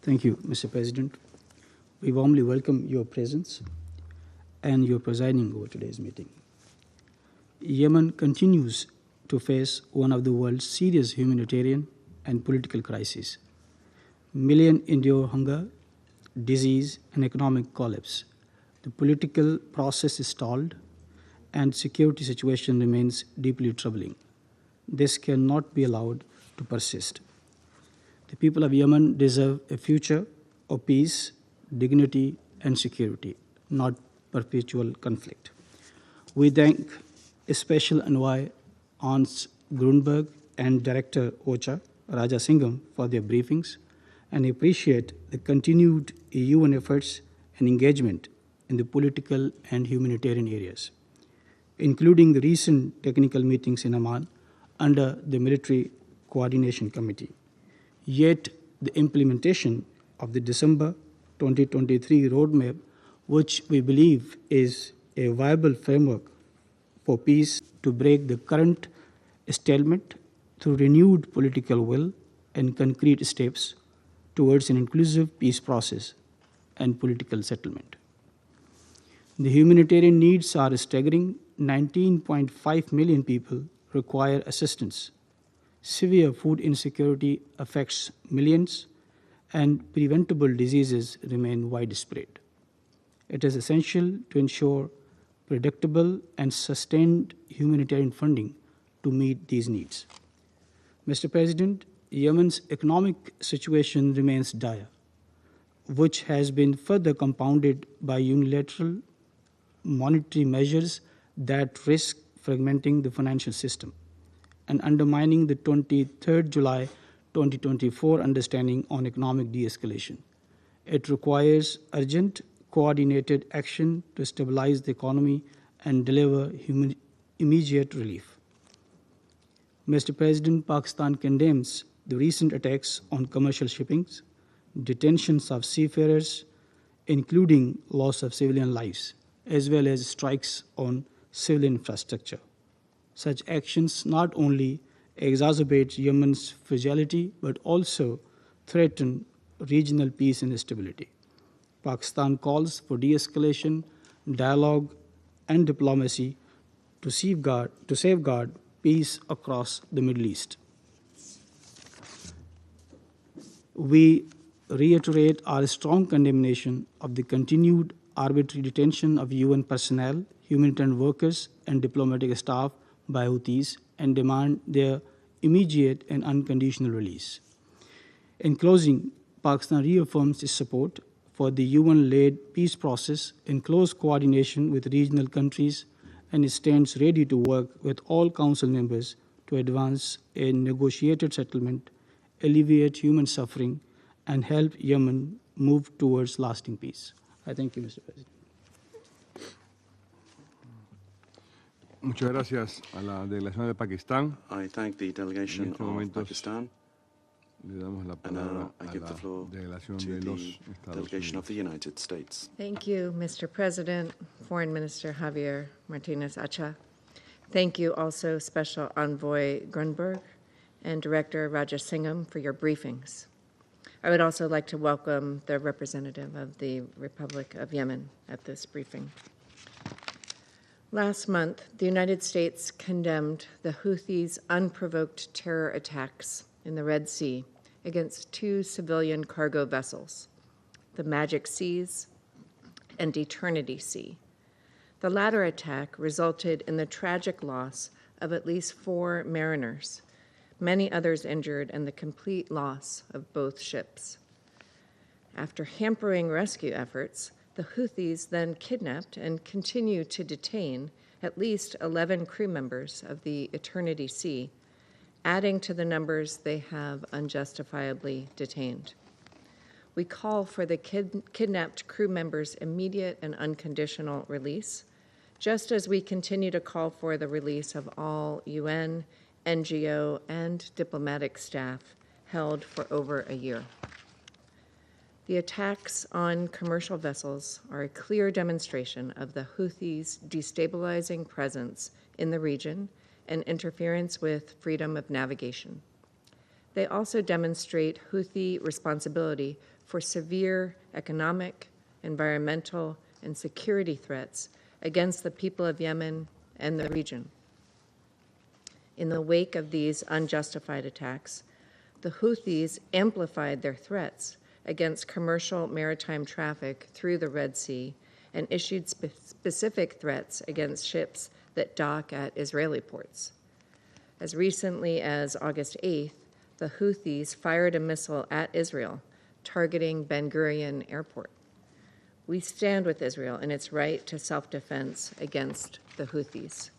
Thank you, Mr. President. We warmly welcome your presence and your presiding over today's meeting. Yemen continues to face one of the world's serious humanitarian and political crises. Millions endure hunger, disease, and economic collapse. The political process is stalled, and security situation remains deeply troubling. This cannot be allowed to persist. The people of Yemen deserve a future of peace, dignity, and security, not perpetual conflict. We thank Special Envoy Hans Grunberg and Director OCHA, Raja Singham, for their briefings, and appreciate the continued UN efforts and engagement in the political and humanitarian areas, including the recent technical meetings in Amman under the Military Coordination Committee. Yet, the implementation of the December 2023 roadmap, which we believe is a viable framework for peace to break the current stalemate through renewed political will and concrete steps towards an inclusive peace process and political settlement. The humanitarian needs are staggering. 19.5 million people require assistance. Severe food insecurity affects millions, and preventable diseases remain widespread. It is essential to ensure predictable and sustained humanitarian funding to meet these needs. Mr. President, Yemen's economic situation remains dire, which has been further compounded by unilateral monetary measures that risk fragmenting the financial system and undermining the 23rd July 2024 understanding on economic de-escalation. It requires urgent, coordinated action to stabilize the economy and deliver immediate relief. Mr. President, Pakistan condemns the recent attacks on commercial shippings, detentions of seafarers, including loss of civilian lives, as well as strikes on civil infrastructure. Such actions not only exacerbate Yemen's fragility, but also threaten regional peace and stability. Pakistan calls for de-escalation, dialogue, and diplomacy to safeguard peace across the Middle East. We reiterate our strong condemnation of the continued arbitrary detention of UN personnel, humanitarian workers, and diplomatic staff by Houthis, and demand their immediate and unconditional release. In closing, Pakistan reaffirms its support for the UN-led peace process in close coordination with regional countries, and it stands ready to work with all Council members to advance a negotiated settlement, alleviate human suffering, and help Yemen move towards lasting peace. I thank you, Mr. President. Muchas gracias a la delegación de Pakistán. I thank the delegation of Pakistan. And now I give the floor to the delegation of the United States. Thank you, Mr. President, Foreign Minister Javier Martinez-Acha. Thank you also, Special Envoy Grunberg and Director Rajasingham for your briefings. I would also like to welcome the representative of the Republic of Yemen at this briefing. Last month, the United States condemned the Houthis' unprovoked terror attacks in the Red Sea against two civilian cargo vessels, the Magic Seas and Eternity Sea. The latter attack resulted in the tragic loss of at least 4 mariners, many others injured, and the complete loss of both ships. After hampering rescue efforts, the Houthis then kidnapped and continue to detain at least 11 crew members of the Eternity Sea, adding to the numbers they have unjustifiably detained. We call for the kidnapped crew members' immediate and unconditional release, just as we continue to call for the release of all UN, NGO, and diplomatic staff held for over a year. The attacks on commercial vessels are a clear demonstration of the Houthis' destabilizing presence in the region and interference with freedom of navigation. They also demonstrate Houthi responsibility for severe economic, environmental, and security threats against the people of Yemen and the region. In the wake of these unjustified attacks, the Houthis amplified their threats against commercial maritime traffic through the Red Sea and issued specific threats against ships that dock at Israeli ports. As recently as August 8th, the Houthis fired a missile at Israel, targeting Ben Gurion Airport. We stand with Israel in its right to self-defense against the Houthis.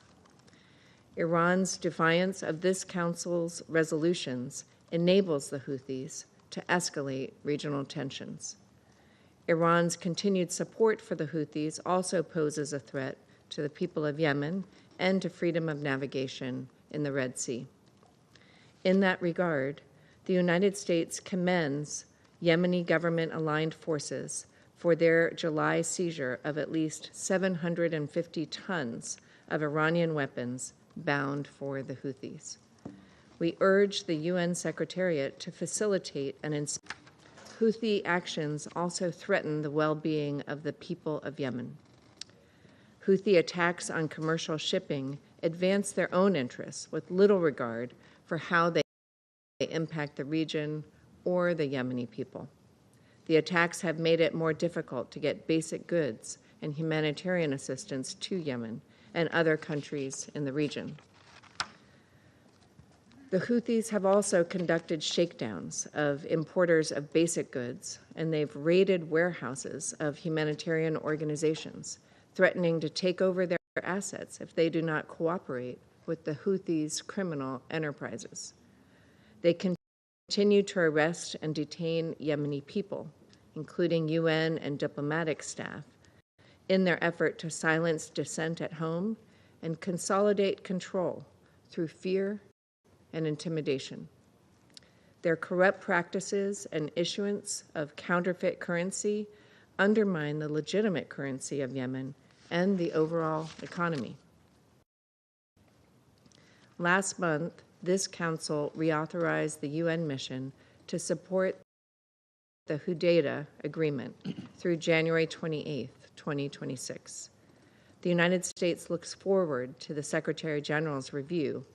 Iran's defiance of this Council's resolutions enables the Houthis to escalate regional tensions. Iran's continued support for the Houthis also poses a threat to the people of Yemen and to freedom of navigation in the Red Sea. In that regard, the United States commends Yemeni government-aligned forces for their July seizure of at least 750 tons of Iranian weapons bound for the Houthis. We urge the UN Secretariat to facilitate an inspection. Houthi actions also threaten the well-being of the people of Yemen. Houthi attacks on commercial shipping advance their own interests with little regard for how they impact the region or the Yemeni people. The attacks have made it more difficult to get basic goods and humanitarian assistance to Yemen and other countries in the region. The Houthis have also conducted shakedowns of importers of basic goods, and they've raided warehouses of humanitarian organizations, threatening to take over their assets if they do not cooperate with the Houthis' criminal enterprises. They continue to arrest and detain Yemeni people, including UN and diplomatic staff, in their effort to silence dissent at home and consolidate control through fear and intimidation. Their corrupt practices and issuance of counterfeit currency undermine the legitimate currency of Yemen and the overall economy. Last month, this Council reauthorized the UN mission to support the Hudaydah Agreement through January 28, 2026. The United States looks forward to the Secretary General's review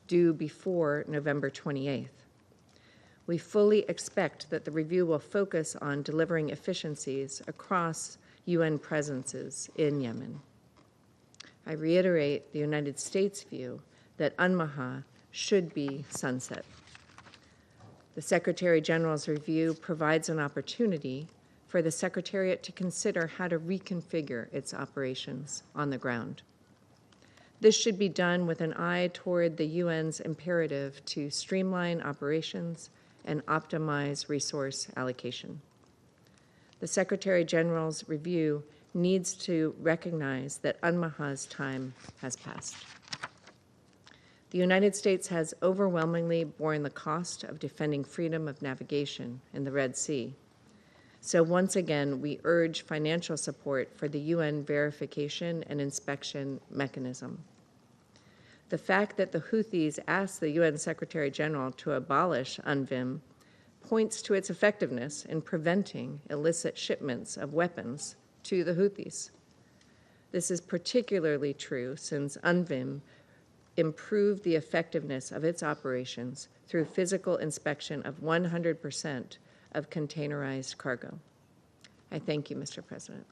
due before November 28th. We fully expect that the review will focus on delivering efficiencies across UN presences in Yemen. I reiterate the United States' view that UNMAHA should be sunset. The Secretary General's review provides an opportunity for the Secretariat to consider how to reconfigure its operations on the ground. This should be done with an eye toward the UN's imperative to streamline operations and optimize resource allocation. The Secretary General's review needs to recognize that UNMAHA's time has passed. The United States has overwhelmingly borne the cost of defending freedom of navigation in the Red Sea. So once again, we urge financial support for the UN verification and inspection mechanism. The fact that the Houthis asked the UN Secretary General to abolish UNVIM points to its effectiveness in preventing illicit shipments of weapons to the Houthis. This is particularly true since UNVIM improved the effectiveness of its operations through physical inspection of 100% of containerized cargo. I thank you, Mr. President.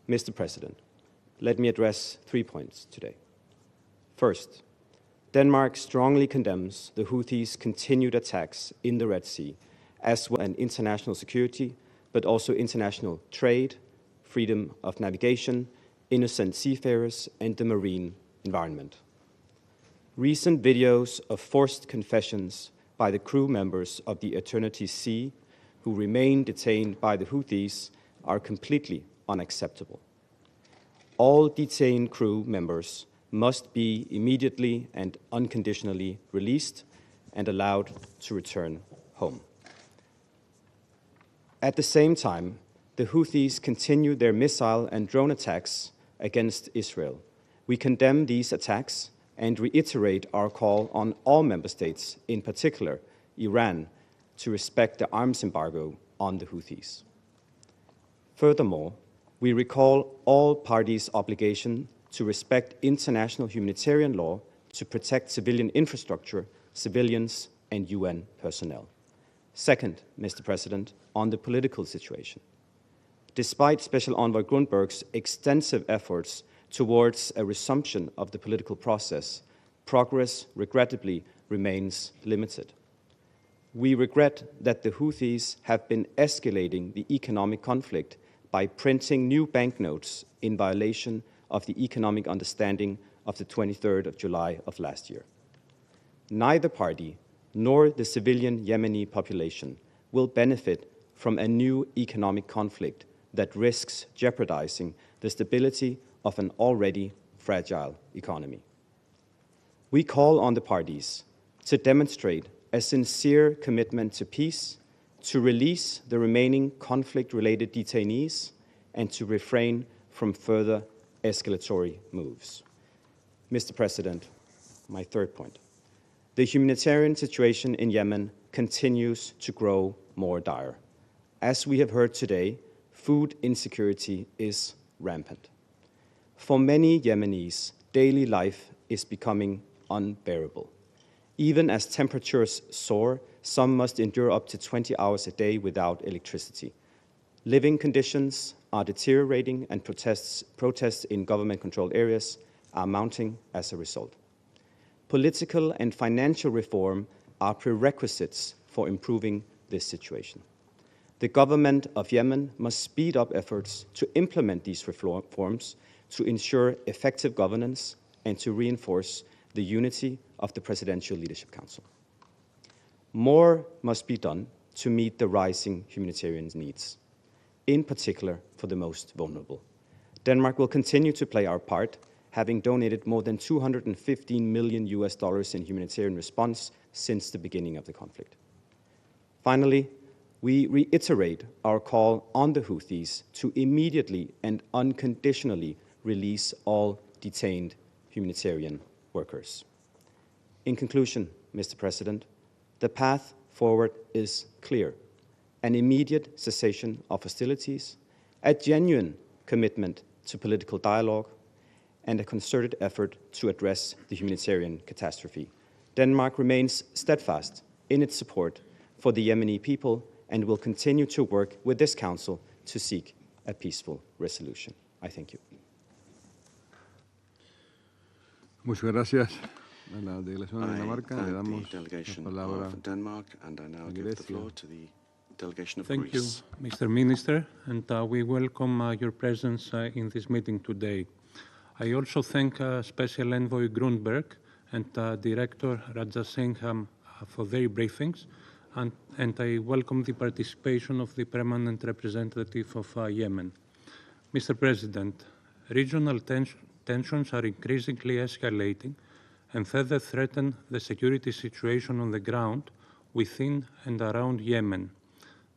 Mr. President, let me address 3 points today. First, Denmark strongly condemns the Houthis' continued attacks in the Red Sea, as well as international security, but also international trade, freedom of navigation, innocent seafarers, and the marine environment. Recent videos of forced confessions by the crew members of the Eternity Sea who remain detained by the Houthis are completely unacceptable. All detained crew members must be immediately and unconditionally released and allowed to return home. At the same time, the Houthis continue their missile and drone attacks against Israel. We condemn these attacks and reiterate our call on all member states, in particular Iran, to respect the arms embargo on the Houthis. Furthermore, we recall all parties' obligation to respect international humanitarian law to protect civilian infrastructure, civilians, and UN personnel. Second, Mr. President, on the political situation. Despite Special Envoy Grunberg's extensive efforts towards a resumption of the political process, progress regrettably remains limited. We regret that the Houthis have been escalating the economic conflict by printing new banknotes in violation of the economic understanding of the 23rd of July of last year. Neither party nor the civilian Yemeni population will benefit from a new economic conflict that risks jeopardizing the stability of an already fragile economy. We call on the parties to demonstrate a sincere commitment to peace, to release the remaining conflict-related detainees, and to refrain from further escalatory moves. Mr. President, my third point. The humanitarian situation in Yemen continues to grow more dire. As we have heard today, food insecurity is rampant. For many Yemenis, daily life is becoming unbearable. Even as temperatures soar, some must endure up to 20 hours a day without electricity. Living conditions are deteriorating and protests in government-controlled areas are mounting as a result. Political and financial reform are prerequisites for improving this situation. The government of Yemen must speed up efforts to implement these reforms to ensure effective governance and to reinforce the unity of the Presidential Leadership Council. More must be done to meet the rising humanitarian needs, in particular for the most vulnerable. Denmark will continue to play our part, having donated more than $215 million in humanitarian response since the beginning of the conflict. Finally, we reiterate our call on the Houthis to immediately and unconditionally release all detained humanitarian workers. In conclusion, Mr. President, the path forward is clear: an immediate cessation of hostilities, a genuine commitment to political dialogue, and a concerted effort to address the humanitarian catastrophe. Denmark remains steadfast in its support for the Yemeni people and will continue to work with this Council to seek a peaceful resolution. I thank you. Muchas gracias a la delegación de Dinamarca. Le Thank damos the delegation la palabra of Denmark, and I now give the floor to the delegation of Thank Greece. you, Mr. Minister, and we welcome your presence in this meeting today. I also thank Special Envoy Grunberg and Director Rajasingham for their briefings, and I welcome the participation of the Permanent Representative of Yemen. Mr. President, regional tensions are increasingly escalating and further threaten the security situation on the ground within and around Yemen.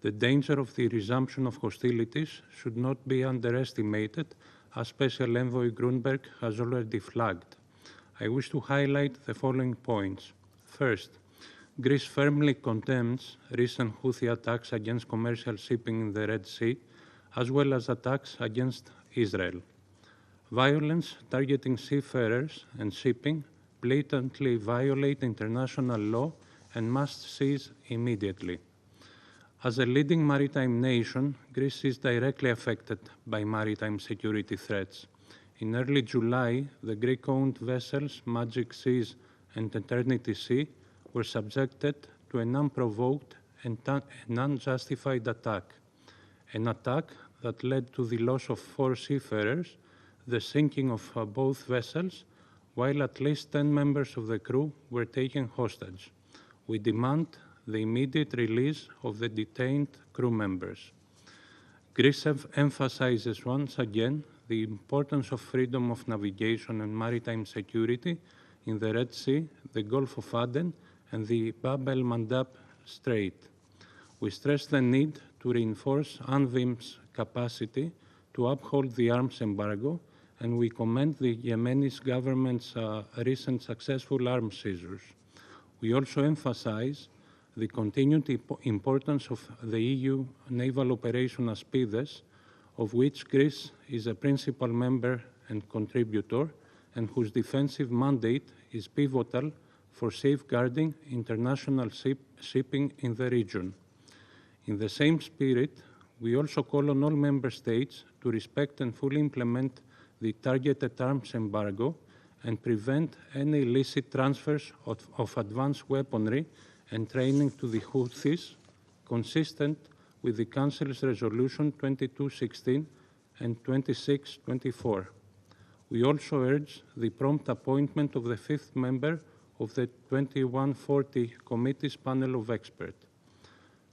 The danger of the resumption of hostilities should not be underestimated, as Special Envoy Grunberg has already flagged. I wish to highlight the following points. First, Greece firmly condemns recent Houthi attacks against commercial shipping in the Red Sea, as well as attacks against Israel. Violence targeting seafarers and shipping blatantly violate international law and must cease immediately. As a leading maritime nation, Greece is directly affected by maritime security threats. In early July, the Greek-owned vessels Magic Seas and Eternity Sea were subjected to an unprovoked and unjustified attack, an attack that led to the loss of 4 seafarers, the sinking of both vessels, while at least 10 members of the crew were taken hostage. We demand the immediate release of the detained crew members. Greece emphasizes once again the importance of freedom of navigation and maritime security in the Red Sea, the Gulf of Aden, and the Bab el-Mandab Strait. We stress the need to reinforce UNVIM's capacity to uphold the arms embargo, and we commend the Yemeni government's recent successful arms seizures. We also emphasize the continued importance of the EU naval operation Aspides, of which Greece is a principal member and contributor, and whose defensive mandate is pivotal for safeguarding international shipping in the region. In the same spirit, we also call on all member states to respect and fully implement the targeted arms embargo and prevent any illicit transfers of advanced weaponry and training to the Houthis, consistent with the Council's Resolution 2216 and 2624. We also urge the prompt appointment of the 5th member of the 2140 Committee's panel of experts.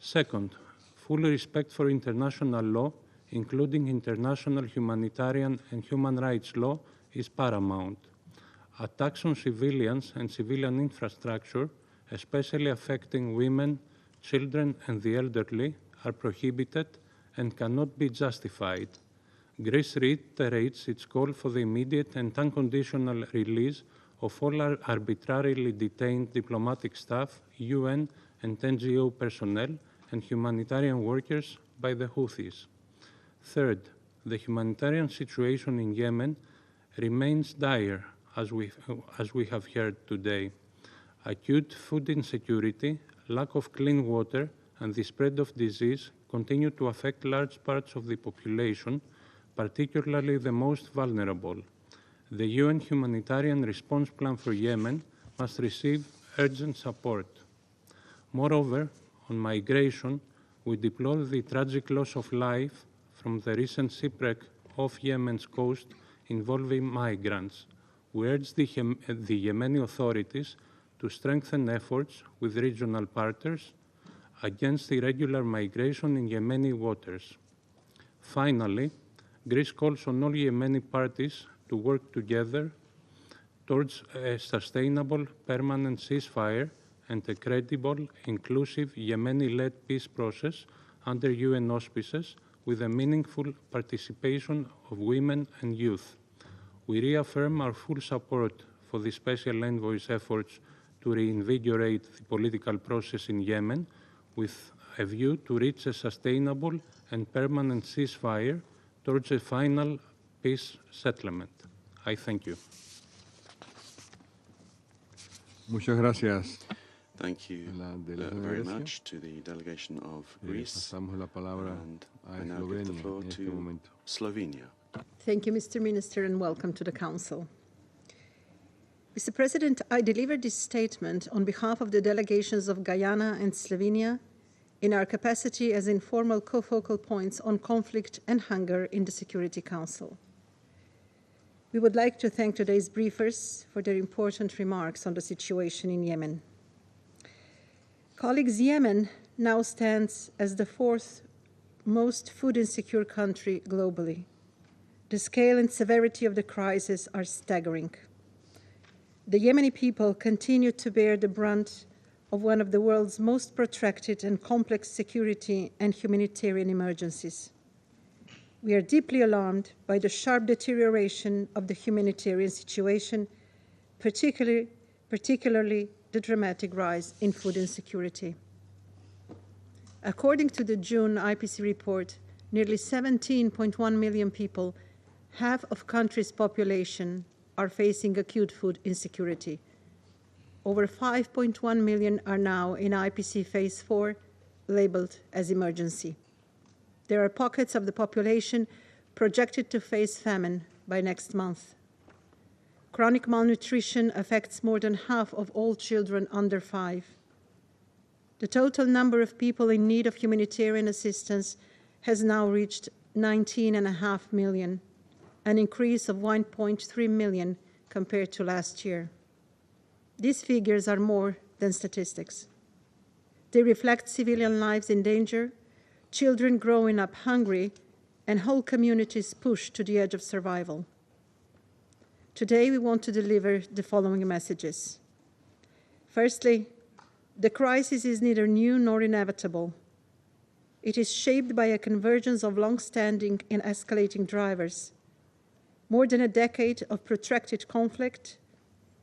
Second, full respect for international law, including international humanitarian and human rights law, is paramount. Attacks on civilians and civilian infrastructure, especially affecting women, children, and the elderly, are prohibited and cannot be justified. Greece reiterates its call for the immediate and unconditional release of all arbitrarily detained diplomatic staff, UN and NGO personnel, and humanitarian workers by the Houthis. Third, the humanitarian situation in Yemen remains dire, as we have heard today. Acute food insecurity, lack of clean water, and the spread of disease continue to affect large parts of the population, particularly the most vulnerable. The UN humanitarian response plan for Yemen must receive urgent support. Moreover, on migration, we deplore the tragic loss of life from the recent shipwreck off Yemen's coast involving migrants. We urge the Yemeni authorities to strengthen efforts with regional partners against irregular migration in Yemeni waters. Finally, Greece calls on all Yemeni parties to work together towards a sustainable, permanent ceasefire and a credible, inclusive, Yemeni-led peace process under UN auspices with a meaningful participation of women and youth. We reaffirm our full support for the Special Envoy's efforts to reinvigorate the political process in Yemen with a view to reach a sustainable and permanent ceasefire towards a final peace settlement. I thank you. Muchas gracias. Thank you very much to the delegation of Greece. Pasamos la palabra I now give the floor to Slovenia. Thank you, Mr. Minister, and welcome to the Council. Mr. President, I delivered this statement on behalf of the delegations of Guyana and Slovenia in our capacity as informal co-focal points on conflict and hunger in the Security Council. We would like to thank today's briefers for their important remarks on the situation in Yemen. Colleagues, Yemen now stands as the fourth most food insecure country globally. The scale and severity of the crisis are staggering. The Yemeni people continue to bear the brunt of one of the world's most protracted and complex security and humanitarian emergencies. We are deeply alarmed by the sharp deterioration of the humanitarian situation, particularly the dramatic rise in food insecurity. According to the June IPC report, nearly 17.1 million people, half of the country's population, are facing acute food insecurity. Over 5.1 million are now in IPC Phase 4, labeled as emergency. There are pockets of the population projected to face famine by next month. Chronic malnutrition affects more than half of all children under 5. The total number of people in need of humanitarian assistance has now reached 19.5 million, an increase of 1.3 million compared to last year. These figures are more than statistics. They reflect civilian lives in danger, children growing up hungry, and whole communities pushed to the edge of survival. Today, we want to deliver the following messages. Firstly, the crisis is neither new nor inevitable. It is shaped by a convergence of long-standing and escalating drivers. More than a decade of protracted conflict,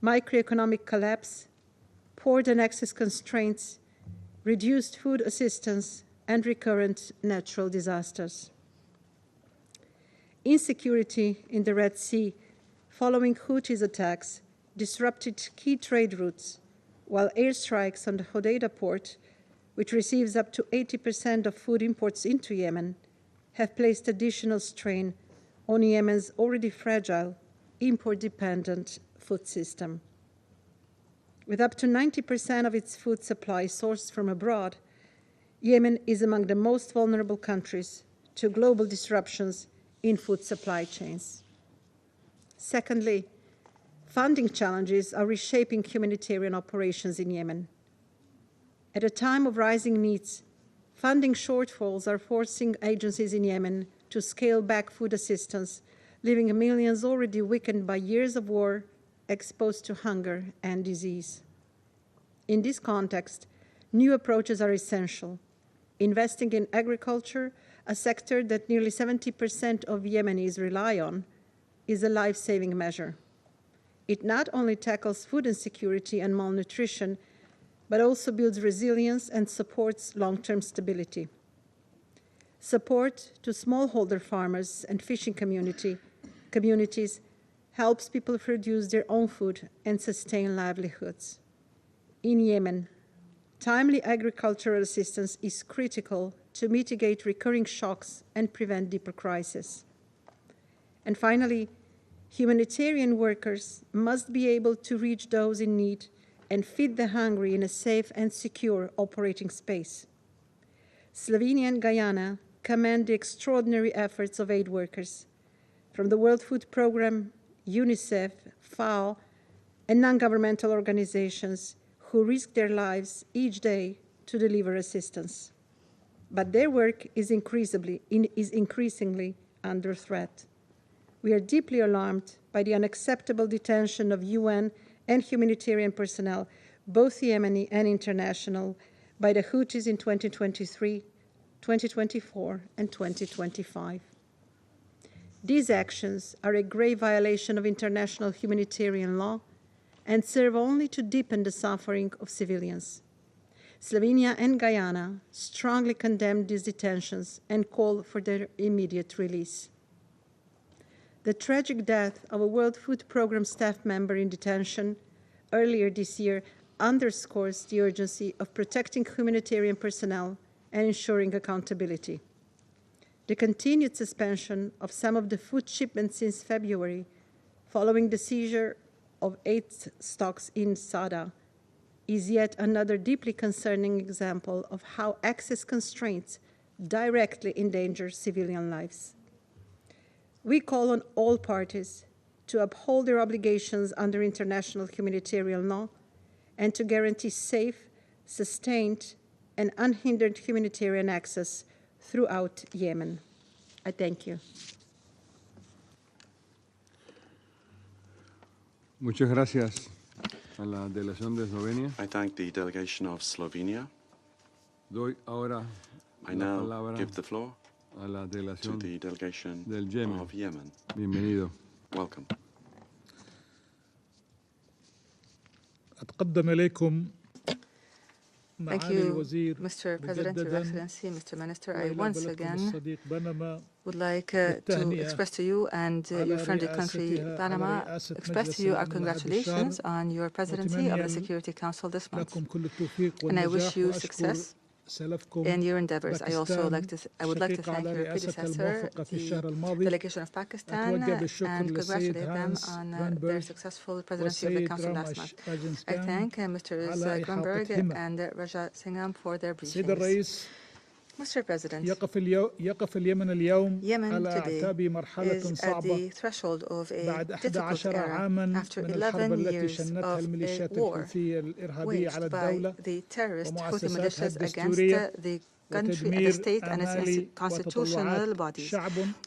microeconomic collapse, port and access constraints, reduced food assistance, and recurrent natural disasters. Insecurity in the Red Sea following Houthis attacks disrupted key trade routes, while airstrikes on the Hodeidah port, which receives up to 80% of food imports into Yemen, have placed additional strain on Yemen's already fragile, import-dependent food system. With up to 90% of its food supply sourced from abroad, Yemen is among the most vulnerable countries to global disruptions in food supply chains. Secondly, funding challenges are reshaping humanitarian operations in Yemen. At a time of rising needs, funding shortfalls are forcing agencies in Yemen to scale back food assistance, leaving millions already weakened by years of war, exposed to hunger and disease. In this context, new approaches are essential. Investing in agriculture, a sector that nearly 70% of Yemenis rely on, is a life-saving measure. It not only tackles food insecurity and malnutrition, but also builds resilience and supports long-term stability. Support to smallholder farmers and fishing communities helps people produce their own food and sustain livelihoods. In Yemen, timely agricultural assistance is critical to mitigate recurring shocks and prevent deeper crises. And finally, humanitarian workers must be able to reach those in need and feed the hungry in a safe and secure operating space. Slovenia and Guyana commend the extraordinary efforts of aid workers from the World Food Programme, UNICEF, FAO, and non-governmental organizations who risk their lives each day to deliver assistance. But their work is increasingly under threat. We are deeply alarmed by the unacceptable detention of UN and humanitarian personnel, both Yemeni and international, by the Houthis in 2023, 2024, and 2025. These actions are a grave violation of international humanitarian law and serve only to deepen the suffering of civilians. Slovenia and Guyana strongly condemn these detentions and call for their immediate release. The tragic death of a World Food Programme staff member in detention earlier this year underscores the urgency of protecting humanitarian personnel and ensuring accountability. The continued suspension of some of the food shipments since February, following the seizure of 8 stocks in Sada, is yet another deeply concerning example of how access constraints directly endanger civilian lives. We call on all parties to uphold their obligations under international humanitarian law and to guarantee safe, sustained, and unhindered humanitarian access throughout Yemen. I thank you. Muchas gracias a la delegación de Eslovenia. I thank the delegation of Slovenia. Doy ahora I now give the floor a la to the delegation del Yemen. of Yemen. Bienvenido. Welcome. أتقدم إليكم Thank you, Mr. President, Your Excellency, Mr. Minister. I once again would like to express to you and your friendly country, Panama, express to you our congratulations on your presidency of the Security Council this month. And I wish you success in your endeavors. I would like to thank your predecessor, the delegation of Pakistan, and congratulate them on their successful presidency of the Council last month. I thank Mr. Grunberg and Raja Singham for their briefings. Mr. President, Yemen today is at the threshold of a difficult era after 11 years of a war waged by the terrorist Houthi militias against the country, the state and its constitutional bodies,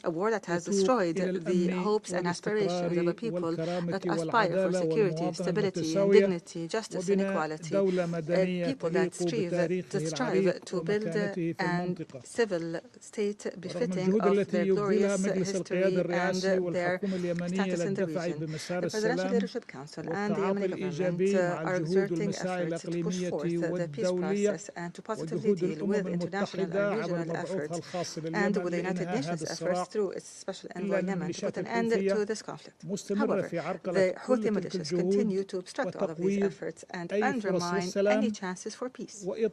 a war that has destroyed the hopes and aspirations of a people that aspire for security, stability, dignity, justice, and equality, a people that strive to build a civil state befitting of their glorious history and their status in the region. The Presidential Leadership Council and the Yemeni government are exerting efforts to push forth the peace process and to positively deal with international and regional efforts and with the United Nations efforts through its special envoy Yemen to put an end to this conflict. However, the Houthi militias continue to obstruct all of these efforts and undermine any chances for peace. They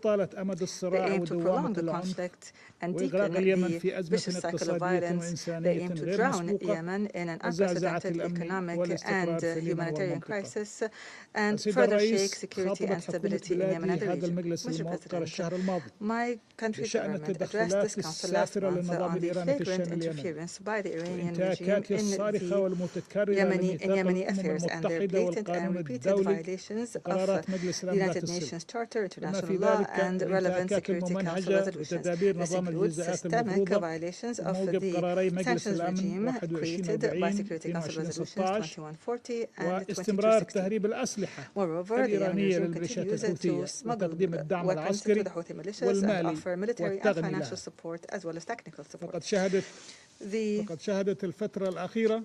aim to prolong the conflict and deepen the vicious cycle of violence. They aim to drown Yemen in an unprecedented economic and humanitarian crisis and further shake security and stability in Yemen and the region. Mr. President, my country's government addressed this council last month on the flagrant interference by the Iranian regime in Yemeni affairs and their blatant and repeated violations of the United Nations Charter, international law, and relevant Security Council resolutions. This includes systemic violations of the sanctions regime created by Security Council resolutions 2140 and 2260. Moreover, the Yemeni regime continues to smuggle weapons to the Houthi militias and offer military and financial support as well as technical support.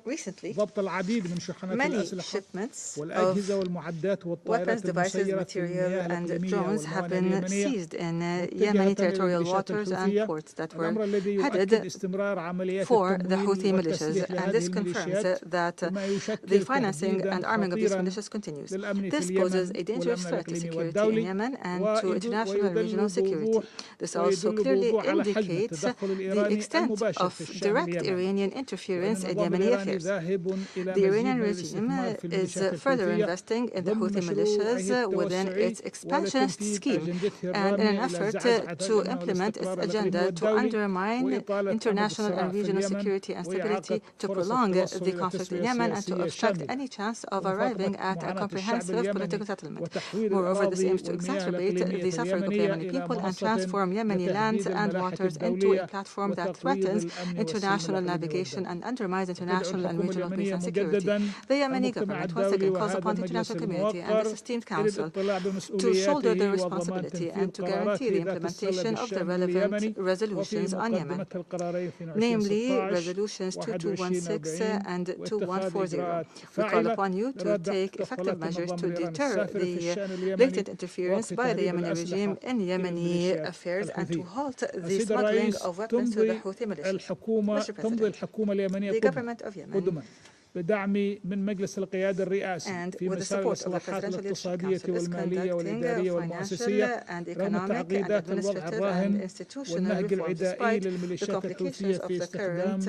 Recently, many shipments of weapons, devices, material, and drones have been seized in Yemeni territorial waters and ports that were headed for the Houthi militias, and this confirms that the financing and arming of these militias continues. This poses a dangerous threat to security in Yemen and to international and regional security. This also clearly indicates the extent of direct Iranian interference in Yemeni affairs. The Iranian regime is further investing in the Houthi militias within its expansionist scheme and in an effort to implement its agenda to undermine international and regional security and stability, to prolong the conflict in Yemen, and to obstruct any chance of arriving at a comprehensive political settlement. Moreover, this aims to exacerbate the suffering of the Yemeni people and transform Yemeni lands and waters into a platform that threatens international navigation and undermines international and regional peace and security. The Yemeni government once again calls upon the international community and this esteemed council to shoulder their responsibility and to guarantee the implementation of the relevant resolutions on Yemen, namely resolutions 2216 and 2140. We call upon you to take effective measures to deter the blatant interference by the Yemeni regime in Yemeni affairs and to halt the smuggling of weapons to the Houthi militias. تمضي الحكومة اليمنية قدما بدعم من مجلس القيادة الرئاسي في مسار الإصلاحات الاقتصادية والمالية والإدارية والمؤسسية رغم تعقيدات الوضع الراهن والنهج العدائي للميليشيات الحوثية في استخدام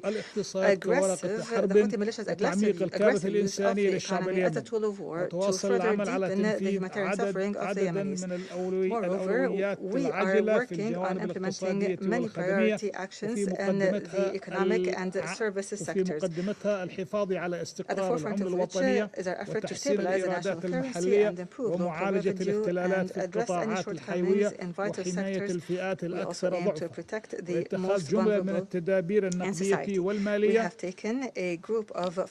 الاقتصاد كورقة حرب وتعميق الكارثة الإنسانية للشعب اليمني وتواصل العمل على تنفيذ عددا من الأولويات العاجلة في الجوانب الاقتصادية والخدمية وفي مقدمتها الحفاظ على استقرار العملة الوطنية وتحسين الإيرادات المحلية ومعالجة الاختلالات في القطاعات الحيوية وحماية الفئات الأكثر ضعفا واتخاذ جملة من التدابير النقدية والمالية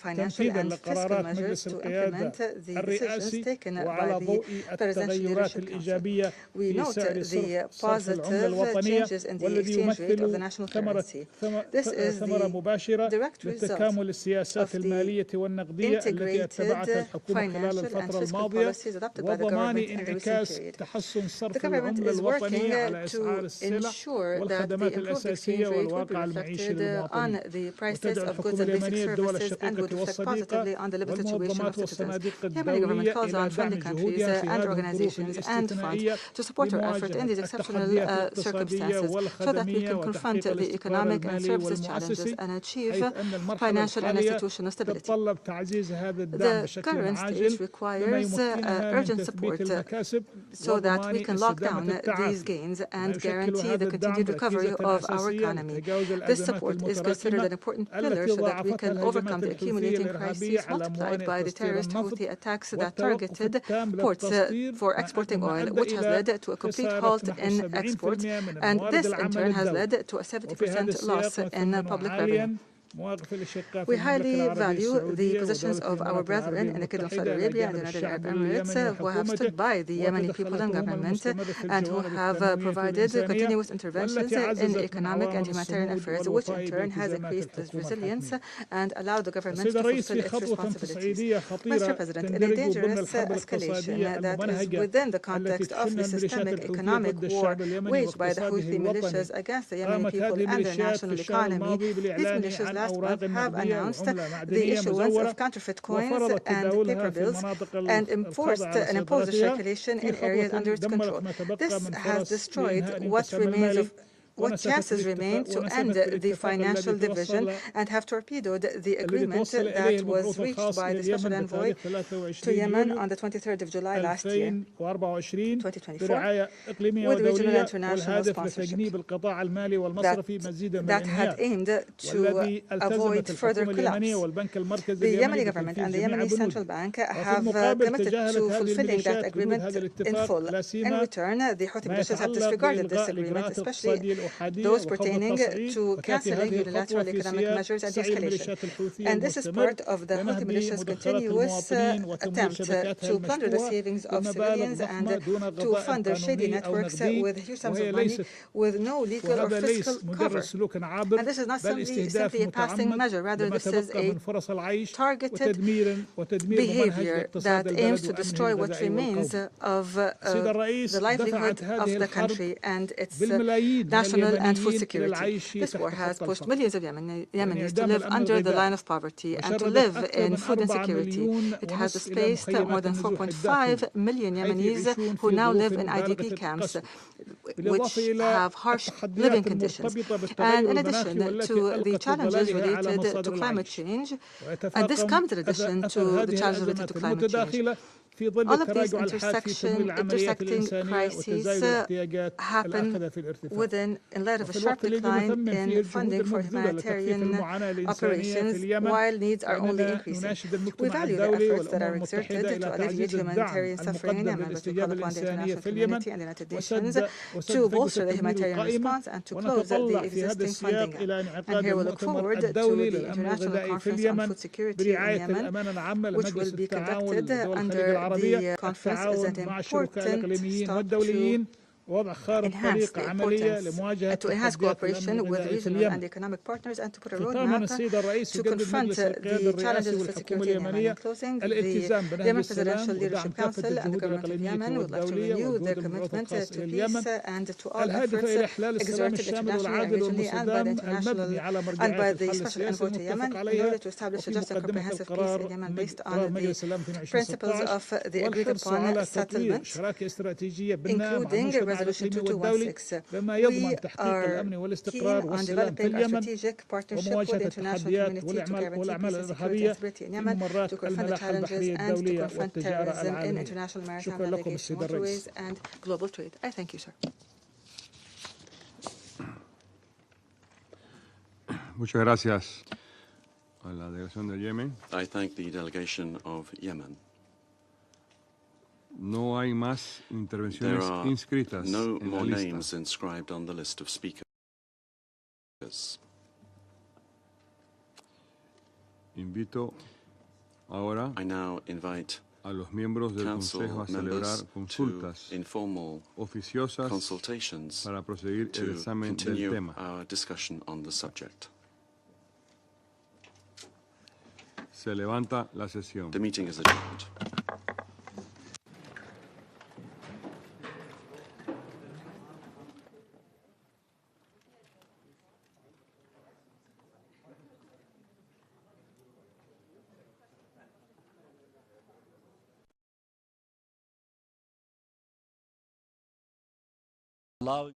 تنفيذا لقرارات مجلس القيادة الرئاسي وعلى ضوء التغيرات الإيجابية في سعر صرف العملة الوطنية والذي يمثل ثمرة مباشرة لتكامل السياسات المالية والنقدية التي اتبعتها الحكومة خلال الفترة الماضية وضمان انعكاس تحسن صرف العملة الوطنية على أسعار السلع والخدمات الأساسية والواقع المعيشي للمواطنين وتدعو الحكومة اليمنية الدول الشقيقة والصديقة والمنظمات والصناديق الدولية إلى دعم جهودها في هذه الظروف الاستثنائية لمواجهة التحديات الاقتصادية والخدمية وتحقيق الاستقرار المالي والمؤسسي حيث أن المرحلة الحالية تتطلب تعزيز هذا الدعم بشكل عاجل بما يمكننا من تثبيت المكاسب وضمان استدامة التعافي and guarantee the continued recovery of our economy. This support is considered an important pillar so that we can overcome the accumulating crises multiplied by the terrorist Houthi attacks that targeted ports for exporting oil, which has led to a complete halt in exports, and this in turn has led to a 70% loss in public revenue. We highly value the positions of our brethren in the Kingdom of Saudi Arabia and the United Arab Emirates who have stood by the Yemeni people and government and who have provided continuous interventions in economic and humanitarian affairs, which in turn has increased its resilience and allowed the government to fulfill its responsibilities. Mr. President, in a dangerous escalation that is within the context of the systemic economic war waged by the Houthi militias against the Yemeni people and their national economy, these militias last month have announced the issuance of counterfeit coins and paper bills and imposed the circulation in areas under its control. This has destroyed what chances remain to end the financial division and have torpedoed the agreement that was reached by the Special Envoy to Yemen on the 23rd of July last year, 2024, with regional and international sponsorship that had aimed to avoid further collapse. The Yemeni government and the Yemeni Central Bank have committed to fulfilling that agreement in full. In return, the Houthi militias have disregarded this agreement, especially those pertaining to cancelling unilateral economic measures and de-escalation. And this is part of the Houthi militias' continuous attempt to plunder the savings of civilians and to fund their shady networks with huge sums of money with no legal or fiscal cover. And this is not simply a passing measure, rather this is a targeted behavior that aims to destroy what remains of the livelihood of the country and its national and food security. This war has pushed millions of Yemenis to live under the line of poverty and to live in food insecurity. It has displaced more than 4.5 million Yemenis who now live in IDP camps, which have harsh living conditions. And in addition to the challenges related to climate change, and this comes in addition to the challenges related to climate change. All of these intersecting crises happen in light of a sharp decline in funding for humanitarian operations, while needs are only increasing. We value the efforts that are exerted to alleviate humanitarian suffering in Yemen, which we call upon the international community and the United Nations to bolster the humanitarian response and to close the existing funding gap. And here we look forward to the International Conference on Food Security in Yemen, which will be conducted under the conference is an important stop to enhance the importance to enhance cooperation with regional and economic partners and to put a roadmap to confront the challenges of security in Yemen. In closing, the Yemen Presidential Leadership Council and the government of Yemen would like to renew their commitment to peace and to all efforts exerted internationally and regionally and by the international and by the Special Envoy to Yemen in order to establish a just and comprehensive peace in Yemen based on the principles of the agreed upon settlement, including Resolution 2216. We are keen on developing a strategic partnership with the international community to guarantee peace and security and stability in Yemen, to confront the challenges and to confront terrorism in international maritime navigation, waterways, and global trade. I thank you, sir. Muchas gracias a la delegación de Yemen. I thank the delegation of Yemen. No hay más intervenciones inscritas. No more names inscribed on the list of speakers. Invito ahora I now invite a los miembros del Consejo a celebrar consultas oficiosas para proseguir el examen del tema. Our discussion on the subject. Se levanta la sesión. The meeting is adjourned. Allow